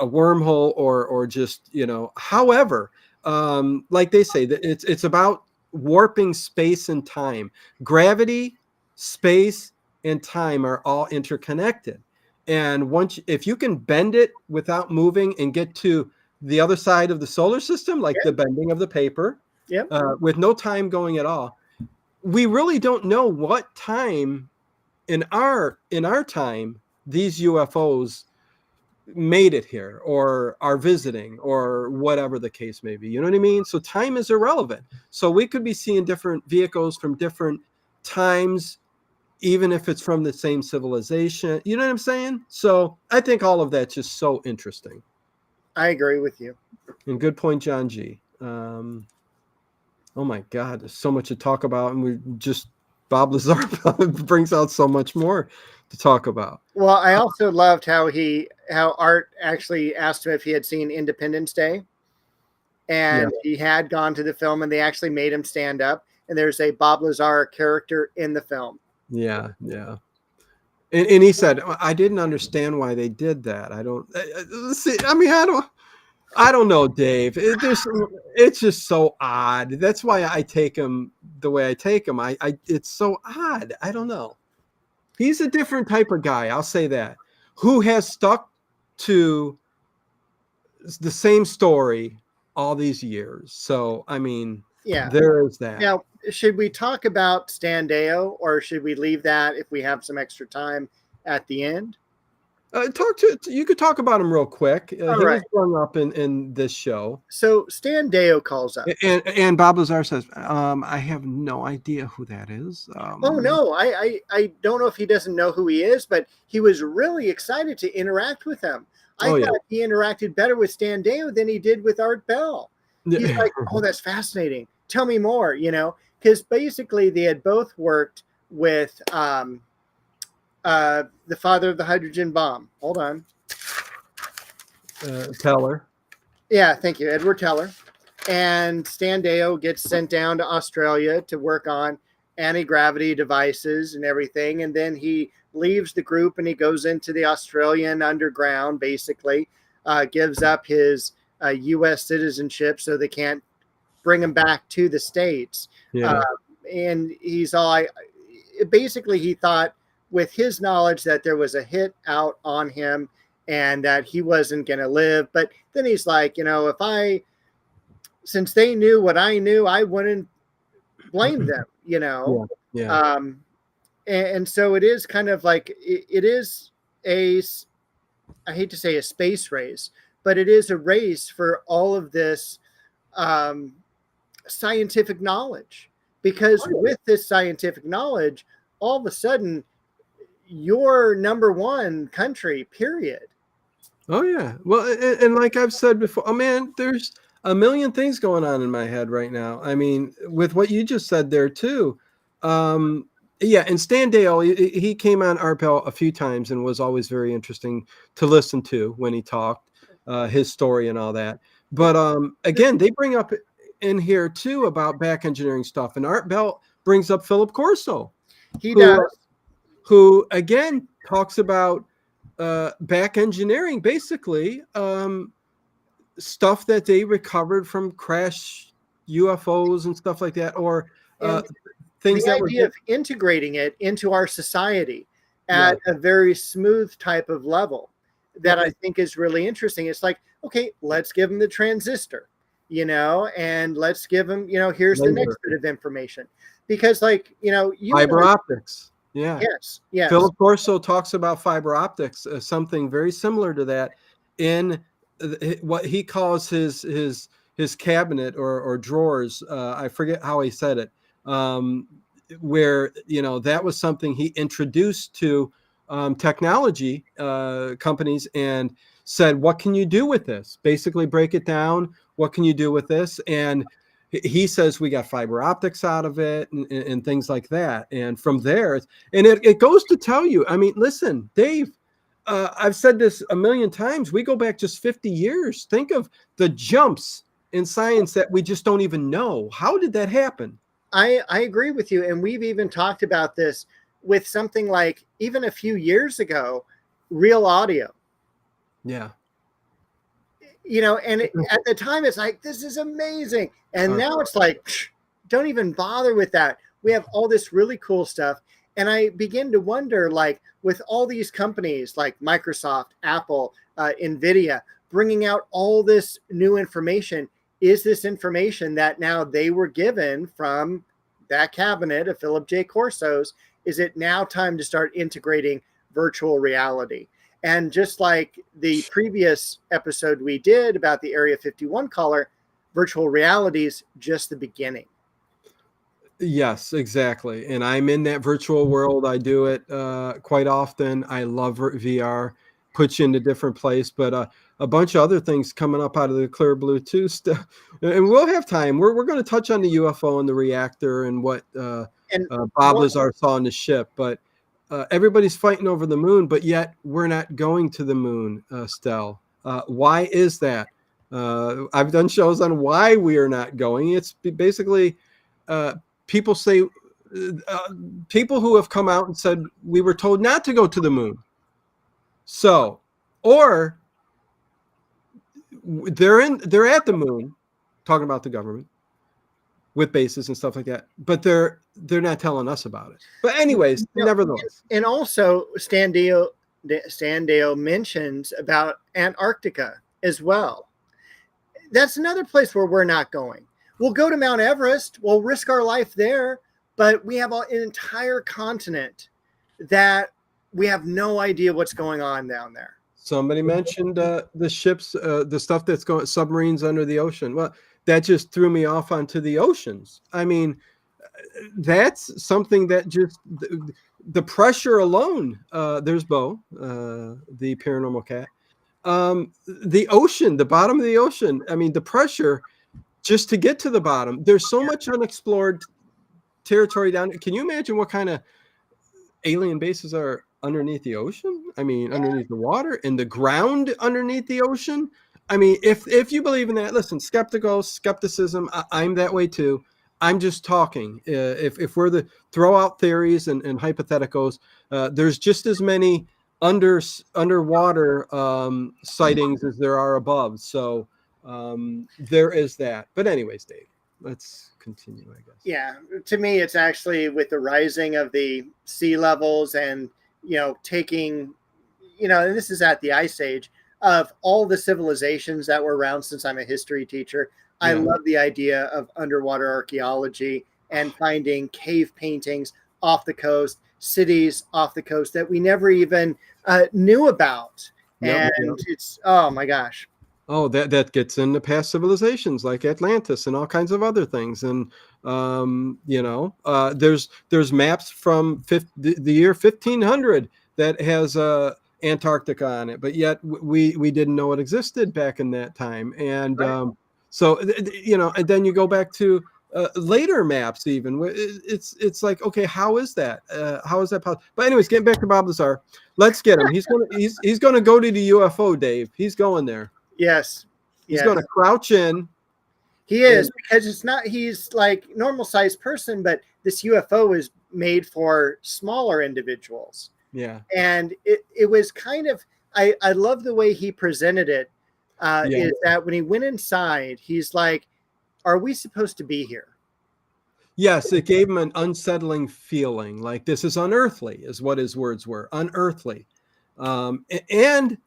wormhole or just, however, like they say that it's about warping space and time. Gravity, space, and time are all interconnected. And if you can bend it without moving and get to the other side of the solar system, like the bending of the paper, with no time going at all, we really don't know what time in our time these UFOs made it here or are visiting or whatever the case may be. You know what I mean? So time is irrelevant. So we could be seeing different vehicles from different times, even if it's from the same civilization. You know what I'm saying? So I think all of that's just so interesting. I agree with you. And good point, John G. Oh my God, there's so much to talk about, and we just Bob Lazar brings out so much more to talk about. Well, I also loved how Art actually asked him if he had seen Independence Day, and he had gone to the film, and they actually made him stand up. And there's a Bob Lazar character in the film. Yeah. And he said, I didn't understand why they did that. I don't see. I mean, I don't know, Dave. It's just so odd. That's why I take him the way I take him. It's so odd. I don't know. He's a different type of guy. I'll say that. Who has stuck to the same story all these years. So, I mean, there is that. Now, should we talk about Standeo, or should we leave that if we have some extra time at the end? You could talk about him real quick. He was brought up in this show. So Standeo calls up, and Bob Lazar says, "I have no idea who that is." Oh no, I don't know if he doesn't know who he is, but he was really excited to interact with him. I thought he interacted better with Standeo than he did with Art Bell. He's like, "Oh, that's fascinating. Tell me more." Because basically they had both worked with the father of the hydrogen bomb. Hold on. Teller. Yeah, thank you. Edward Teller. And Standeo gets sent down to Australia to work on anti-gravity devices and everything. And then he leaves the group and he goes into the Australian underground, basically, gives up his U.S. citizenship so they can't bring him back to the States. And he's all, basically he thought, with his knowledge, that there was a hit out on him and that he wasn't going to live. But then he's like, since they knew what I knew, I wouldn't blame them, And so it is kind of like, it is I hate to say a space race, but it is a race for all of this scientific knowledge. Because with this scientific knowledge, all of a sudden, you're number one country, period. Oh, yeah. Well, and like I've said before, man, there's a million things going on in my head right now. I mean, with what you just said there, too. And Standale, he came on Art Bell a few times and was always very interesting to listen to when he talked, his story and all that. But again, they bring up in here, too, about back engineering stuff. And Art Bell brings up Philip Corso. He does. Who again talks about back engineering, basically stuff that they recovered from crash UFOs and stuff like that, or things the that idea of integrating it into our society at a very smooth type of level that I think is really interesting. It's like, okay, let's give them the transistor, and let's give them, here's the next bit of information, because fiber optics. Yeah. Yes. Philip Corso talks about fiber optics, something very similar to that, in what he calls his cabinet or drawers. I forget how he said it. Where that was something he introduced to technology companies and said, "What can you do with this?" Basically, break it down. What can you do with this? And he says we got fiber optics out of it and things like that. And from there, and it goes to tell you, I mean, listen, Dave, I've said this a million times. We go back just 50 years. Think of the jumps in science that we just don't even know. How did that happen? I agree with you. And we've even talked about this with something like, even a few years ago, real audio. Yeah. And at the time it's like, this is amazing. And now it's like, don't even bother with that. We have all this really cool stuff. And I begin to wonder, like, with all these companies like Microsoft, Apple, NVIDIA, bringing out all this new information, is this information that now they were given from that cabinet of Philip J. Corso's? Is it now time to start integrating virtual reality? And just like the previous episode we did about the Area 51 caller, virtual reality is just the beginning. Yes, exactly. And I'm in that virtual world. I do it quite often. I love VR, puts you in a different place, but a bunch of other things coming up out of the clear blue too. And we'll have time. We're going to touch on the UFO and the reactor and what Bob Lazar saw on the ship. But everybody's fighting over the moon, but yet we're not going to the moon, Stell. Why is that? I've done shows on why we are not going. It's basically... people say, people who have come out and said, we were told not to go to the moon. So, or they're at the moon, talking about the government with bases and stuff like that, but they're not telling us about it. But anyways, nevertheless. And also Stan Deo mentions about Antarctica as well. That's another place where we're not going. We'll go to Mount Everest. We'll risk our life there, but we have an entire continent that we have no idea what's going on down there. Somebody mentioned the ships, the stuff that's going, submarines under the ocean. Well, that just threw me off onto the oceans. I mean, that's something that just the pressure alone. There's Bo, the paranormal cat. The ocean, the bottom of the ocean. I mean, the pressure. Just to get to the bottom, there's so much unexplored territory down there. Can you imagine what kind of alien bases are underneath the ocean? I mean, underneath the water and the ground underneath the ocean. I mean, if you believe in that, listen, skepticism, I'm that way too. I'm just talking. If we're the throw out theories and hypotheticals, there's just as many underwater sightings as there are above. So there is that. But anyways, Dave, let's continue, I guess. Yeah, to me, it's actually with the rising of the sea levels and, taking, and this is at the Ice Age, of all the civilizations that were around since I'm a history teacher. Yeah. I love the idea of underwater archaeology and finding cave paintings off the coast, cities off the coast that we never even knew about. Yep. It's, oh my gosh. Oh, that gets into past civilizations like Atlantis and all kinds of other things. And, there's maps from the year 1500 that has Antarctica on it, but yet we didn't know it existed back in that time. And right. And then you go back to later maps even. It's like, okay, how is that? How is that possible? But anyways, getting back to Bob Lazar, let's get him. He's going to go to the UFO, Dave. He's going there. Yes. He's going to crouch in. He is, because he's like normal sized person, but this UFO is made for smaller individuals. Yeah. And it was kind of, I love the way he presented it. Is that when he went inside, he's like, are we supposed to be here? Yes, it gave him an unsettling feeling. Like, this is unearthly, is what his words were. Unearthly. And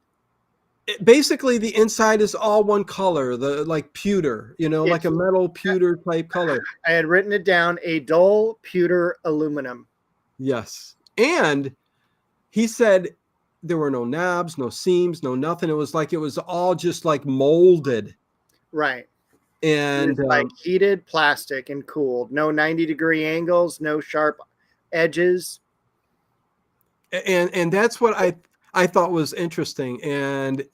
basically the inside is all one color, like pewter, like a metal pewter type color. I had written it down, a dull pewter aluminum. Yes. And he said there were no knobs, no seams, no nothing. It was all just like molded. Right. And like heated plastic and cooled. No 90-degree angles, no sharp edges. And that's what I thought was interesting. And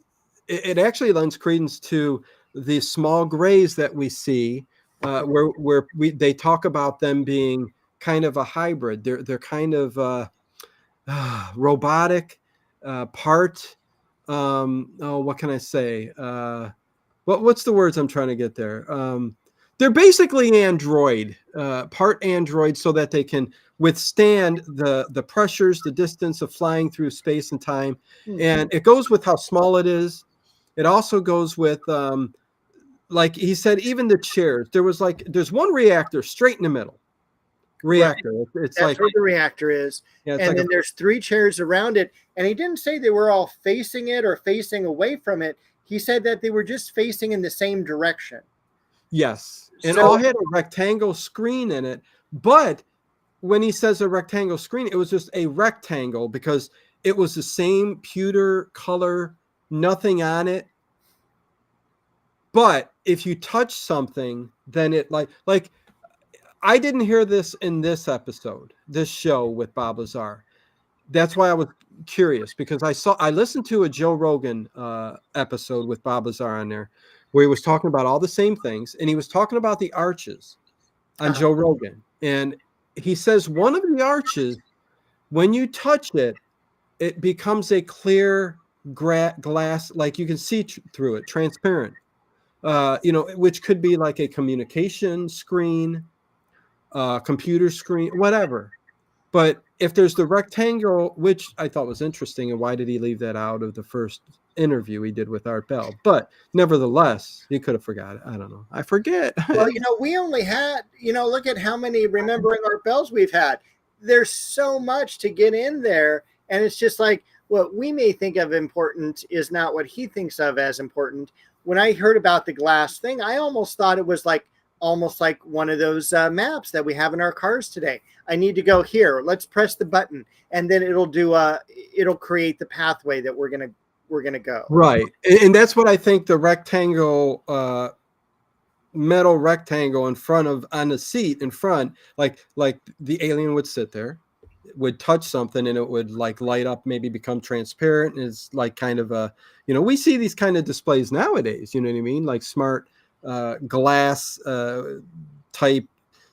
it actually lends credence to the small grays that we see, where they talk about them being kind of a hybrid. They're kind of robotic, part. What can I say? What's the words I'm trying to get there? They're basically android, part android, so that they can withstand the pressures, the distance of flying through space and time. Hmm. And it goes with how small it is. It also goes with, like he said, even the chairs. There's one reactor straight in the middle. Reactor. Right. It's That's like, where the reactor is. yeah, it's And like then there's 3 chairs around it. And he didn't say they were all facing it or facing away from it. He said that they were just facing in the same direction. yes. And So, all had a rectangle screen in it. But when he says a rectangle screen, it was just a rectangle because it was the same pewter color, nothing on it. But if you touch something, then it like I didn't hear this in this episode, this show with Bob Lazar. That's why I was curious, because I listened to a Joe Rogan episode with Bob Lazar on there where he was talking about all the same things, and he was talking about the arches on Joe Rogan. And he says one of the arches, when you touch it, it becomes a clear glass, like you can see through it, transparent. Which could be like a communication screen, computer screen, whatever. But if there's the rectangle, which I thought was interesting, and why did he leave that out of the first interview he did with Art Bell? But nevertheless, he could have forgot it. I don't know. I forget. well, we only had, look at how many Remembering Art Bells we've had. There's so much to get in there. And it's just like what we may think of important is not what he thinks of as important. When I heard about the glass thing, I almost thought it was almost like one of those maps that we have in our cars today. I need to go here. Let's press the button, and then it'll create the pathway that we're gonna go. Right, and that's what I think the rectangle, metal rectangle on the seat in front, like the alien would sit there, would touch something, and it would like light up, maybe become transparent. And it's like kind of a, we see these kind of displays nowadays. You know what I mean? Like smart glass type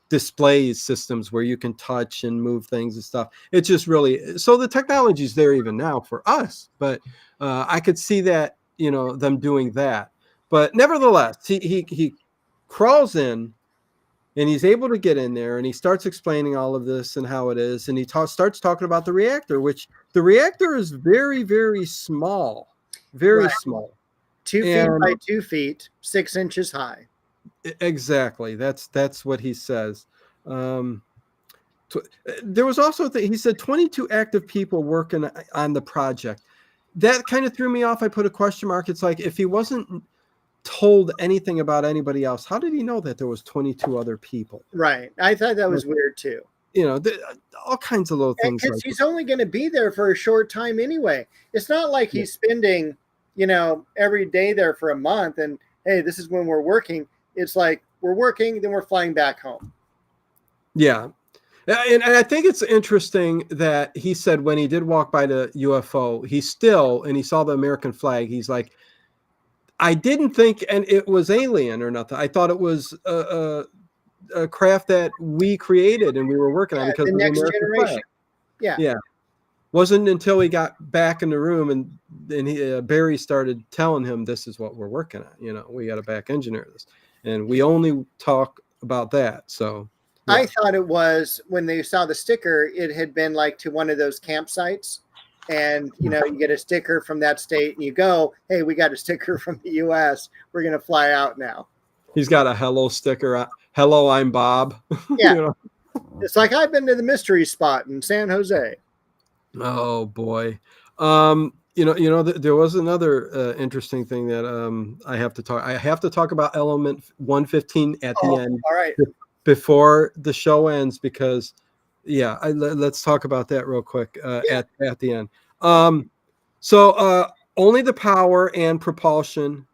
displays systems where you can touch and move things and stuff. It's just really, so the technology is there even now for us, but I could see that, them doing that. But nevertheless, he crawls in, and he's able to get in there, and he starts explaining all of this and how it is, and he starts talking about the reactor, which the reactor is very, very small, very small. 2 feet by 2 feet, 6 inches high. Exactly. That's what he says. There was also, he said 22 active people working on the project. That kind of threw me off. I put a question mark. It's like, if he wasn't told anything about anybody else, how did he know that there was 22 other people? Right. I thought that was weird too. All kinds of little things. Because he's only going to be there for a short time anyway. It's not like he's spending, every day there for a month and, hey, this is when we're working. It's like we're working, then we're flying back home. Yeah. And I think it's interesting that he said when he did walk by the UFO, and he saw the American flag, he's like, I didn't think, and it was alien or nothing. I thought it was a craft that we created and we were working on because the of the next American generation. flag. Yeah. Wasn't until he got back in the room and Barry started telling him, this is what we're working on. We got to back engineer this. And we only talk about that. So yeah. I thought it was, when they saw the sticker, it had been like to one of those campsites. And, you get a sticker from that state and you go, hey, we got a sticker from the US. We're going to fly out now. He's got a hello sticker. Hello, I'm Bob. Yeah. It's like, I've been to the mystery spot in San Jose. Oh boy. There was another interesting thing that I have to talk about element 115 at the end. All right. Before the show ends, because let's talk about that real quick at the end. So only the power and propulsion.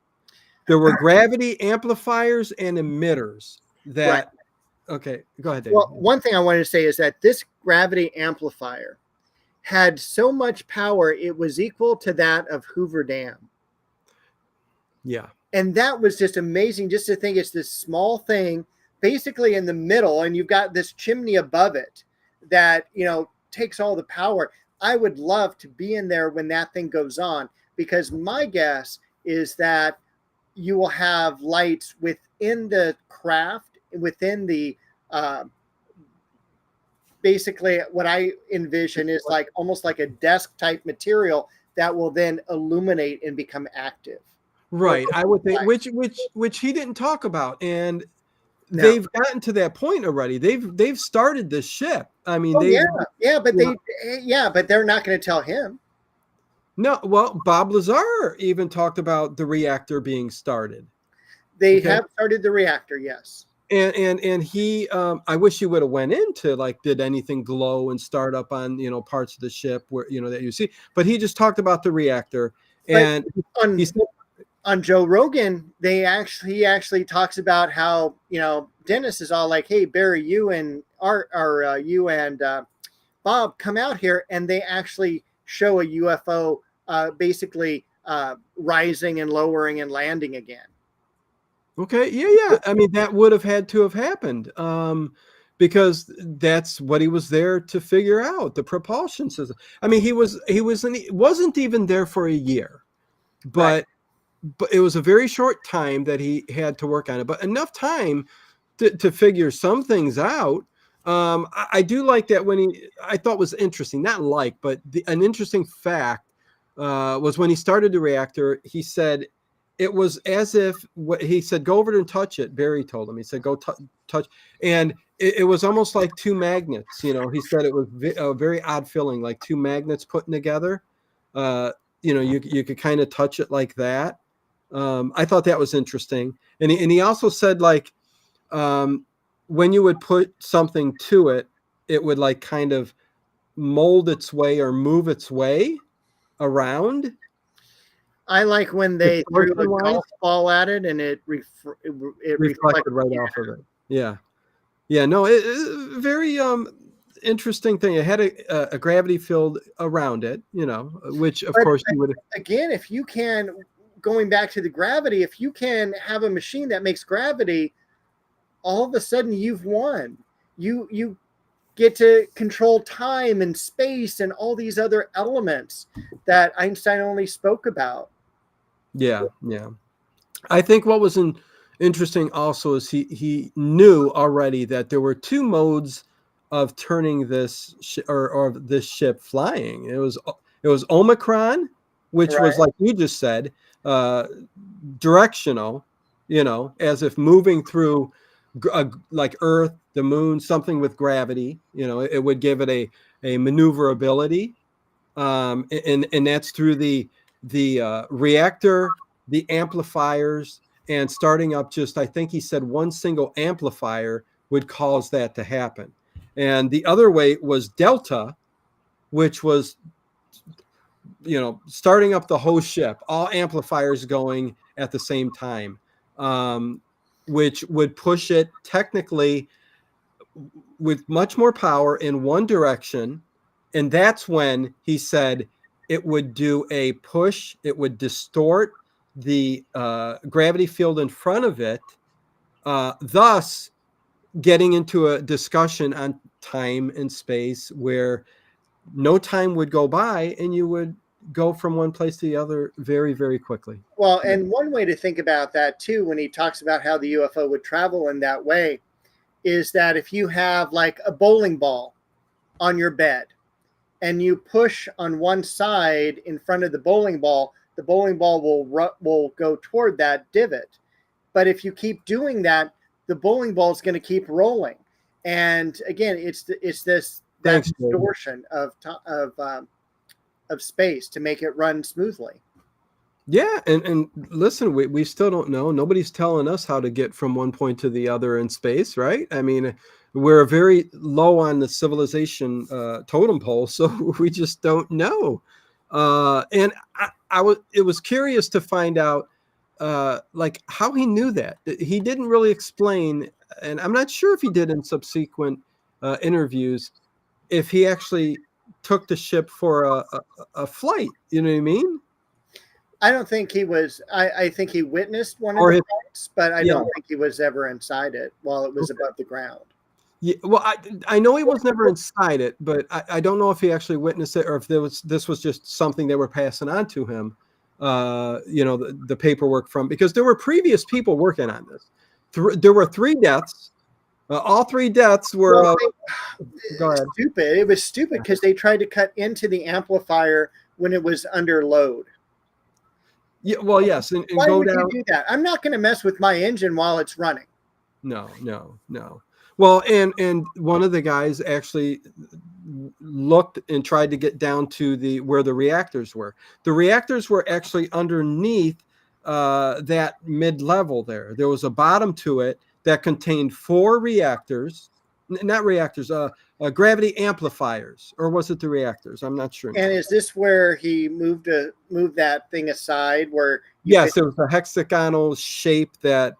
There were gravity amplifiers and emitters that. Right. Okay, go ahead, Dave. Well, one thing I wanted to say is that this gravity amplifier had so much power, it was equal to that of Hoover Dam. Yeah. And that was just amazing, just to think it's this small thing basically in the middle, and you've got this chimney above it that, takes all the power. I would love to be in there when that thing goes on, because my guess is that you will have lights within the craft, within the basically what I envision is like almost like a desk type material that will then illuminate and become active. Right. I would think, which he didn't talk about. And No. they've gotten to that point already. They've started this ship. I mean, but they're not going to tell him. No, well, Bob Lazar even talked about the reactor being started. They have started the reactor, yes. And he, I wish he would have went into like, did anything glow and start up on, parts of the ship where, that you see, but he just talked about the reactor. And he said, on Joe Rogan, he actually talks about how, Dennis is all like, hey, Barry, you and Bob come out here, and they actually show a UFO basically rising and lowering and landing again. Okay. Yeah. I mean, that would have had to have happened because that's what he was there to figure out, the propulsion system. I mean, he wasn't even there for a year, but it was a very short time that he had to work on it, but enough time to figure some things out. I do like that I thought was interesting, not like, but an interesting fact was when he started the reactor, he said it was as if he said, go over there and touch it. Barry told him, he said, go touch. And it was almost like two magnets. He said it was a very odd feeling, like two magnets putting together. You could kind of touch it like that. I thought that was interesting. And he also said, like, when you would put something to it, it would like kind of mold its way or move its way around. I like when they threw a golf ball at it and it reflected right off of it. Yeah. No, very interesting thing. It had a gravity field around it, which of course you would. Again, if you can, going back to the gravity, if you can have a machine that makes gravity, all of a sudden you've won. You get to control time and space and all these other elements that Einstein only spoke about. Yeah. I think what was interesting also is he knew already that there were two modes of turning this or this ship flying. It was Omicron, which was like you just said, directional, as if moving through like Earth, the moon, something with gravity. It would give it a maneuverability, and that's through the reactor, the amplifiers, and starting up just, I think he said one single amplifier would cause that to happen. And the other way was Delta, which was, starting up the whole ship, all amplifiers going at the same time, which would push it technically with much more power in one direction. And that's when he said it would do a push. It would distort the gravity field in front of it, thus getting into a discussion on time and space where no time would go by and you would go from one place to the other very, very quickly. Well, and one way to think about that too, when he talks about how the UFO would travel in that way, is that if you have like a bowling ball on your bed and you push on one side in front of the bowling ball will go toward that divot. But if you keep doing that, the bowling ball is going to keep rolling. And again, it's this distortion of space to make it run smoothly. Yeah, and listen, we still don't know. Nobody's telling us how to get from one point to the other in space, right? I mean, we're very low on the civilization totem pole, so we just don't know. And it was curious to find out like how he knew that. He didn't really explain, and I'm not sure if he did in subsequent interviews, if he actually took the ship for a flight. You know what I mean? I don't think he was. I think he witnessed one of the flights, but I don't think he was ever inside it while it was above the ground. Yeah, well, I know he was never inside it, but I don't know if he actually witnessed it or if this was just something they were passing on to him. The paperwork because there were previous people working on this. There were 3 deaths All 3 deaths were. Well, Go ahead. Stupid. It was stupid because they tried to cut into the amplifier when it was under load. Yeah. Well, yes, and Why go would down. you do that? I'm not going to mess with my engine while it's running. No. Well, and one of the guys actually looked and tried to get down to where the reactors were. The reactors were actually underneath that mid-level there. There was a bottom to it that contained 4 reactors, not reactors, gravity amplifiers, or was it the reactors? I'm not sure. And is this where he moved that thing aside? Where yes, it was a hexagonal shape that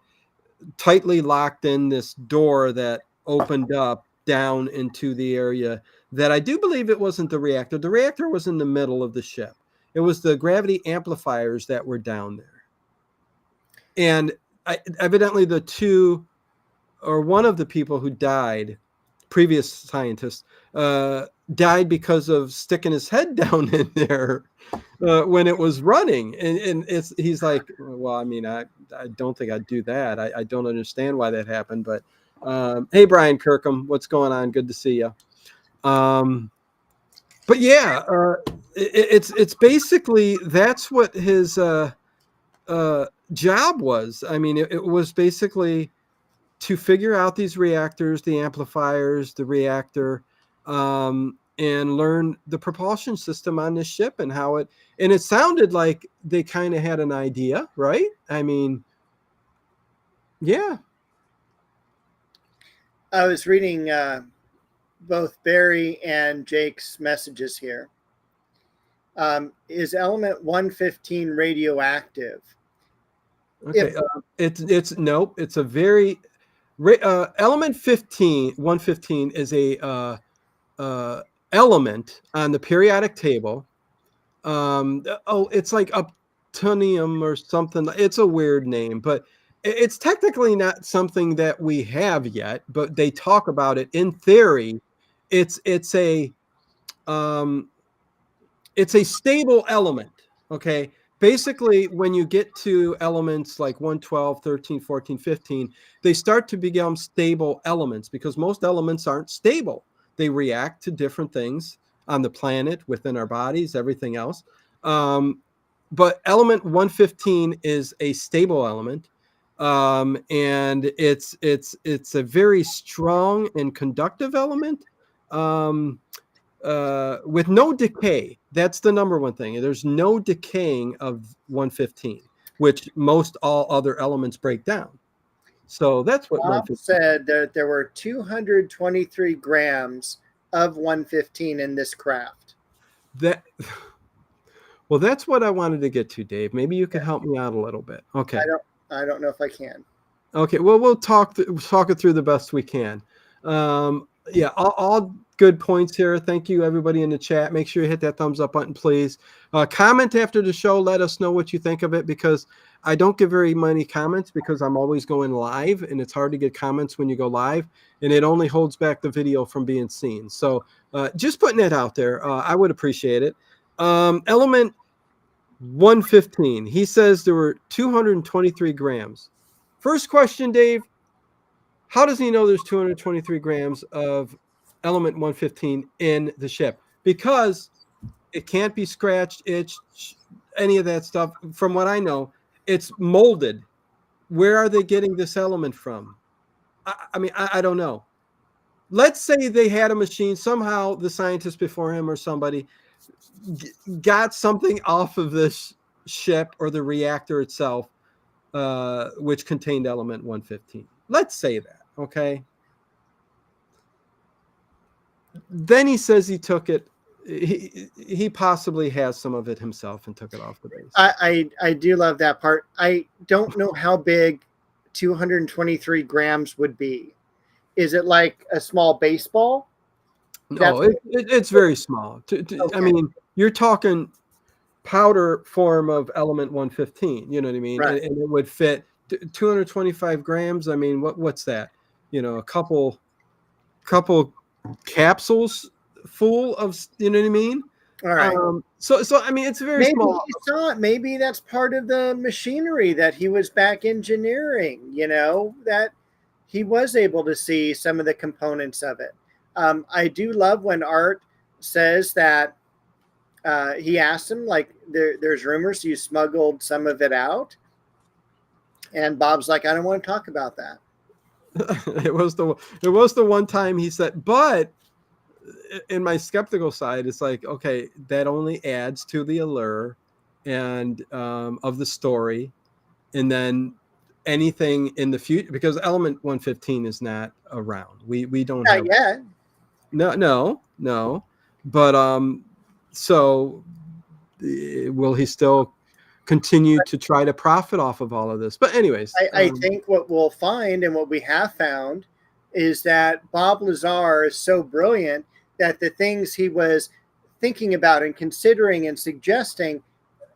tightly locked in this door that opened up down into the area that I do believe it wasn't the reactor. The reactor was in the middle of the ship. It was the gravity amplifiers that were down there. And evidently the 2 or one of the people who died, previous scientists, died because of sticking his head down in there when it was running. And he's like, well, I mean, I don't think I'd do that. I don't understand why that happened. But hey, Brian Kirkham, what's going on? Good to see you. But yeah, it's basically that's what his job was. I mean, it was basically to figure out these reactors, the amplifiers, the reactor, and learn the propulsion system on this ship and how it. And it sounded like they kind of had an idea, right? I mean, yeah. I was reading both Barry and Jake's messages here. Is element 115 radioactive? Okay, it's nope. It's a very element 115 is a element on the periodic table. It's like uptonium or something. It's a weird name, but it's technically not something that we have yet. But they talk about it in theory. It's a stable element. Okay. Basically, when you get to elements like 112, 13, 14, 15, they start to become stable elements because most elements aren't stable. They react to different things on the planet, within our bodies, everything else. But element 115 is a stable element. And it's a very strong and conductive element. With no decay. That's the number one thing. There's no decaying of 115, which most all other elements break down. So that's what Bob said that there were 223 grams of 115 in this craft. Well, that's what I wanted to get to, Dave. Maybe you could help me out a little bit. Okay. I don't know if I can. Okay. Well, we'll talk it through the best we can. Yeah, all good points here. Thank you, everybody in the chat. Make sure you hit that thumbs up button, please. Comment after the show. Let us know what you think of it, because I don't get very many comments because I'm always going live, and it's hard to get comments when you go live, and it only holds back the video from being seen. So just putting it out there, I would appreciate it. Element 115, he says there were 223 grams. First question, Dave. How does he know there's 223 grams of element 115 in the ship? Because it can't be scratched, itched, any of that stuff. From what I know, it's molded. Where are they getting this element from? I mean, I don't know. Let's say they had a machine. Somehow the scientist before him or somebody got something off of this ship or the reactor itself, which contained element 115. Let's say that. Okay. Then he says he took it. He possibly has some of it himself and took it off the base. I do love that part. I don't know how big 223 grams would be. Is it like a small baseball? No, it's very small. Okay. I mean, you're talking powder form of element 115. You know what I mean? Right. And it would fit 225 grams. I mean, what's that? You know, a couple capsules full of, you know what I mean? All right. So I mean, it's very small. Maybe that's part of the machinery that he was back engineering, you know, that he was able to see some of the components of it. I do love when Art says that he asked him, like, there's rumors you smuggled some of it out. And Bob's like, I don't want to talk about that. It was the one time he said, but in my skeptical side, it's like, okay, that only adds to the allure and of the story. And then anything in the future, because element 115 is not around. We don't Not have yet. No. But so will he still continue to try to profit off of all of this? But anyways, I think what we'll find, and what we have found, is that Bob Lazar is so brilliant that the things he was thinking about and considering and suggesting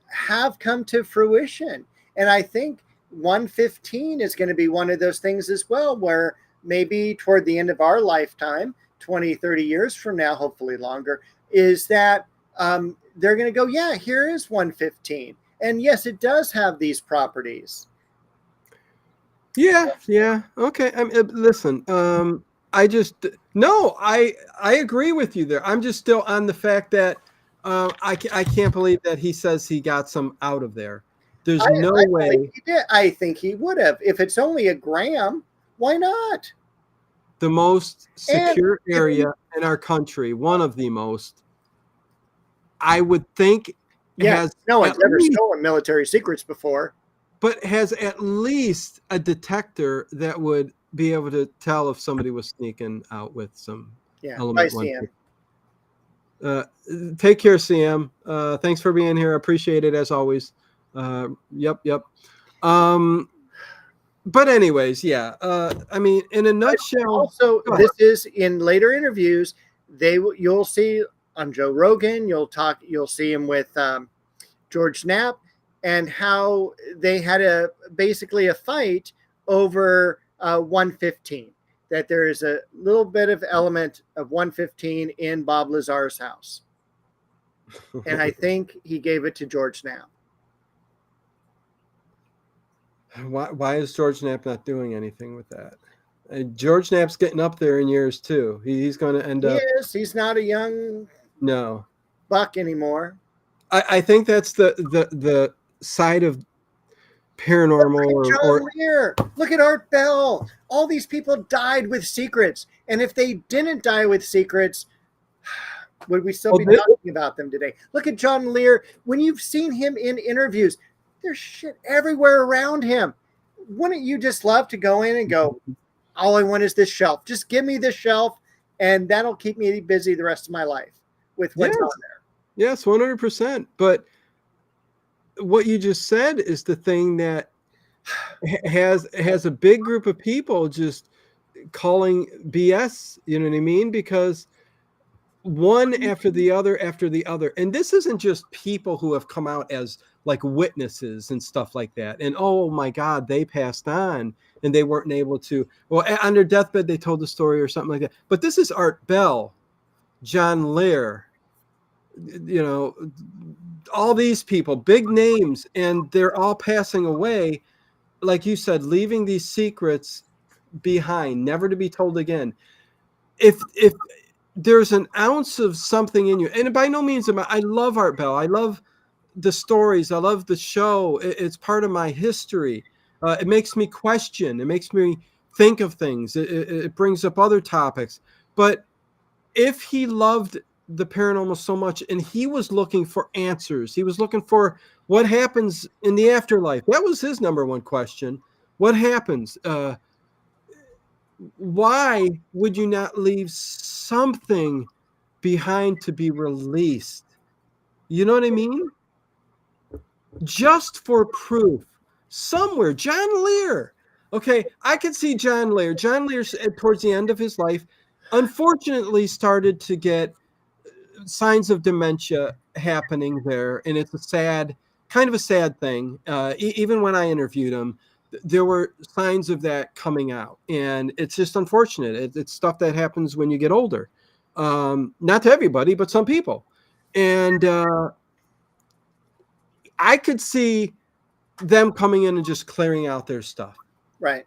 have come to fruition. And I think 115 is going to be one of those things as well, where maybe toward the end of our lifetime, 20, 30 years from now, hopefully longer, is that they're going to go, yeah, here is 115. And yes, it does have these properties. Yeah. Okay. Listen, I agree with you there. I'm just still on the fact that I can't believe that he says he got some out of there. There's no way. He did. I think he would have. If it's only a gram, why not? The most secure area in our country, one of the most, I would think. Yeah, no one's ever stolen military secrets before. But has at least a detector that would be able to tell if somebody was sneaking out with some element. Bye, CM. Take care, CM. Thanks for being here. Appreciate it as always. Yep. But anyways, yeah. I mean, in a nutshell. Also, this is in later interviews. You'll see on Joe Rogan. You'll see him with George Knapp, and how they had basically a fight over 115. That there is a little bit of element of 115 in Bob Lazar's house, and I think he gave it to George Knapp. Why is George Knapp not doing anything with that? George Knapp's getting up there in years too. He's going to end up. Yes, he's not a young buck anymore. I think that's the side of paranormal. John Lear. Look at Art Bell. All these people died with secrets, and if they didn't die with secrets, would we still be talking about them today? Look at John Lear. When you've seen him in interviews, there's shit everywhere around him. Wouldn't you just love to go in and go, all I want is this shelf. Just give me this shelf, and that'll keep me busy the rest of my life with what's on there. Yes, 100%. But what you just said is the thing that has a big group of people just calling BS, you know what I mean? Because one after the other, and this isn't just people who have come out as like witnesses and stuff like that. And oh my God, they passed on and they weren't able to, well, on their deathbed, they told the story or something like that. But this is Art Bell, John Lear, you know, all these people, big names, and they're all passing away. Like you said, leaving these secrets behind, never to be told again. If there's an ounce of something in you, and by no means I love Art Bell. I love the stories. I love the show. It's part of my history. It makes me question. It makes me think of things. It brings up other topics. But if he loved the paranormal so much and he was looking for answers, he was looking for what happens in the afterlife. That was his number one question. What happens? Why would you not leave something behind to be released? You know what I mean? Just for proof. Somewhere. John Lear. Okay, I could see John Lear. John Lear, towards the end of his life, unfortunately started to get signs of dementia happening there. And it's kind of a sad thing. Even when I interviewed him, there were signs of that coming out. And it's just unfortunate. It's stuff that happens when you get older. Not to everybody, but some people. And I could see them coming in and just clearing out their stuff. Right.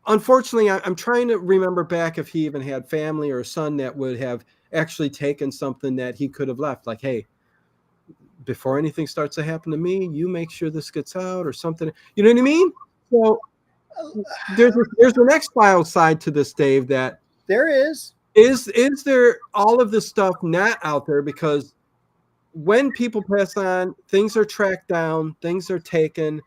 unfortunately, I'm trying to remember back if he even had family or a son that would have actually taken something that he could have left. Like, hey, before anything starts to happen to me, you make sure this gets out or something. You know what I mean? So there's an X-Files side to this, Dave, that there is there all of this stuff not out there, because when people pass on, things are tracked down, things are taken,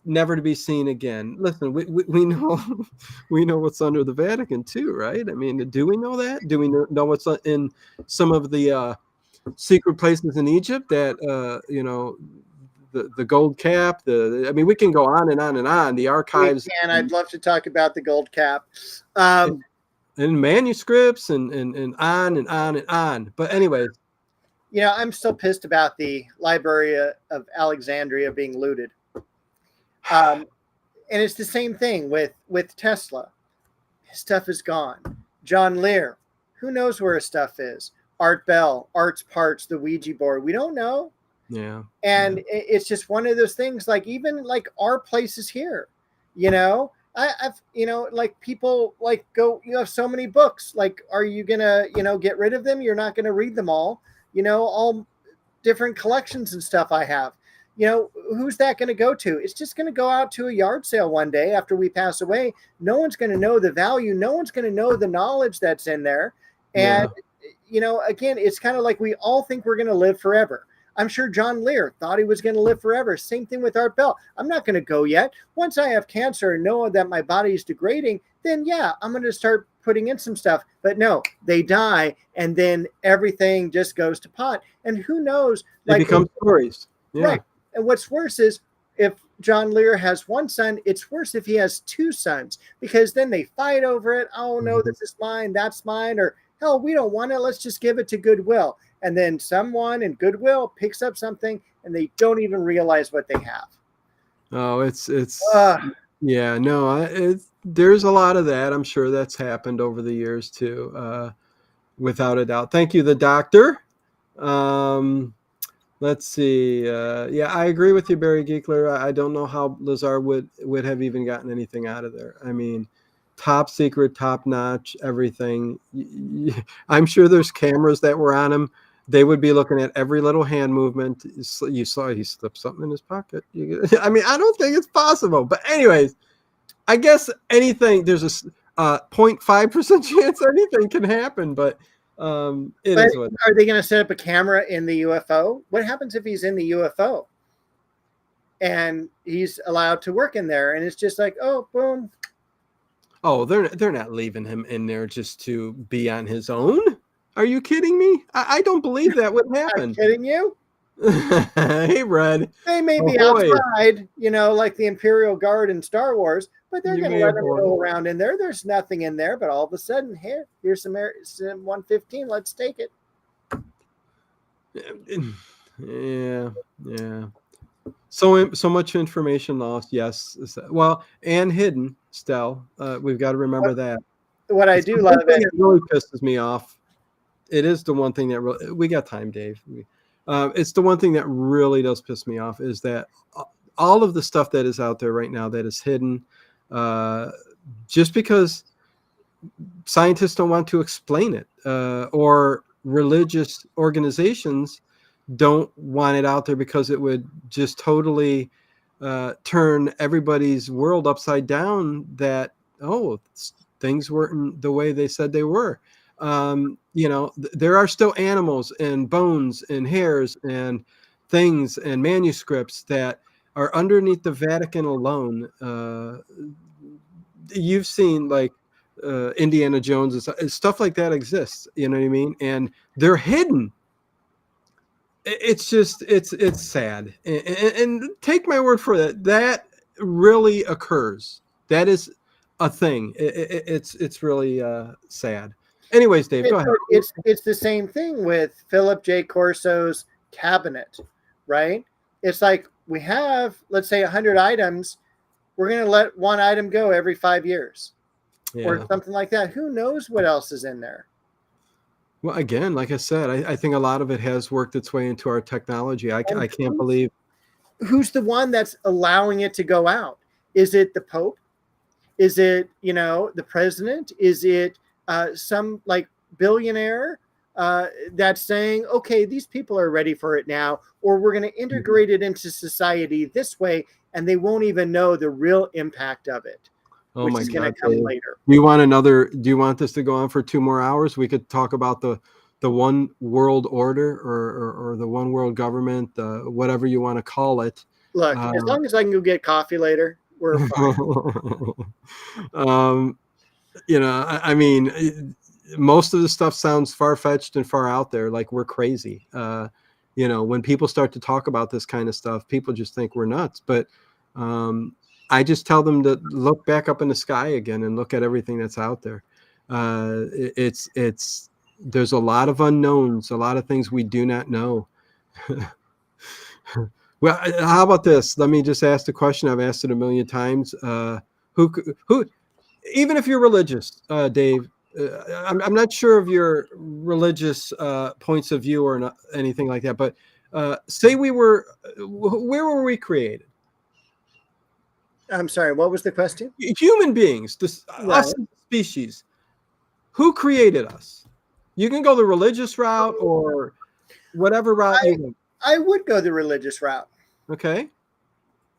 never to be seen again. Listen, we know we know what's under the Vatican too, right? I mean, do we know that? Do we know what's in some of the secret places in Egypt that the gold cap, I mean, we can go on and on and on. The archives, and I'd love to talk about the gold cap. And manuscripts and on and on and on. But anyways, I'm still pissed about the Library of Alexandria being looted. And it's the same thing with Tesla. His stuff is gone. John Lear, who knows where his stuff is? Art Bell, Art's Parts, the Ouija board. We don't know. Yeah. And it's just one of those things, like even like our places here, I've like people like go, you have so many books, like, are you gonna, get rid of them? You're not gonna read them all, all different collections and stuff I have. Who's that going to go to? It's just going to go out to a yard sale one day after we pass away. No one's going to know the value. No one's going to know the knowledge that's in there. And, again, it's kind of like we all think we're going to live forever. I'm sure John Lear thought he was going to live forever. Same thing with Art Bell. I'm not going to go yet. Once I have cancer and know that my body is degrading, then I'm going to start putting in some stuff. But no, they die, and then everything just goes to pot. And who knows? They become stories. Yeah. Right. And what's worse is if John Lear has one son, it's worse if he has two sons, because then they fight over it. Oh, no, this is mine. That's mine. Or, hell, we don't want it. Let's just give it to Goodwill. And then someone in Goodwill picks up something and they don't even realize what they have. Oh, yeah, no, there's a lot of that. I'm sure that's happened over the years too, without a doubt. Thank you, the doctor. Let's see. I agree with you, Barry Geekler. I don't know how Lazar would have even gotten anything out of there. I mean, top secret, top notch, everything. I'm sure there's cameras that were on him. They would be looking at every little hand movement. You saw he slipped something in his pocket. I mean, I don't think it's possible. But anyways, I guess anything, there's a 0.5% chance anything can happen. But are they going to set up a camera in the UFO? What happens if he's in the UFO and he's allowed to work in there, and it's just like, oh, boom. Oh, they're not leaving him in there just to be on his own. Are you kidding me? I don't believe that would happen. I'm kidding you. Hey, Red. They may be outside, like the Imperial Guard in Star Wars, but they're going to let them go around in there. There's nothing in there, but all of a sudden, here's some 115. Let's take it. Yeah. So much information lost. Yes. Well, and hidden. Still, we've got to remember that. What I do love it really pisses me off. It is the one thing that really, we got time, Dave. It's the one thing that really does piss me off, is that all of the stuff that is out there right now that is hidden, just because scientists don't want to explain it, or religious organizations don't want it out there because it would just totally turn everybody's world upside down, that, things weren't the way they said they were. There are still animals and bones and hairs and things and manuscripts that are underneath the Vatican alone. You've seen like Indiana Jones and stuff like that exists. You know what I mean? And they're hidden. It's just, it's sad. And take my word for that. That really occurs. That is a thing. It's really sad. Anyways, Dave, go ahead. It's the same thing with Philip J. Corso's cabinet, right? It's like we have, let's say, 100 items. We're going to let one item go every 5 years, or something like that. Who knows what else is in there? Well, again, like I said, I think a lot of it has worked its way into our technology. I can't believe. Who's the one that's allowing it to go out? Is it the Pope? Is it, the president? Is it some like billionaire that's saying, okay, these people are ready for it now, or we're going to integrate it into society this way, and they won't even know the real impact of it, which is going to come later. Do you want this to go on for 2 more hours? We could talk about the one world order or the one world government, whatever you want to call it. Look, as long as I can go get coffee later, we're fine. I mean, most of the stuff sounds far-fetched and far out there, like we're crazy. When people start to talk about this kind of stuff, people just think we're nuts. But I just tell them to look back up in the sky again and look at everything that's out there. There's a lot of unknowns, a lot of things we do not know. Well, how about this? Let me just ask the question. I've asked it a million times. Who, even if you're religious, Dave, I'm not sure of your religious points of view or not, anything like that, but say where were we created? I'm sorry, what was the question? Human beings, us species. Who created us? You can go the religious route or whatever route you want. I would go the religious route. Okay.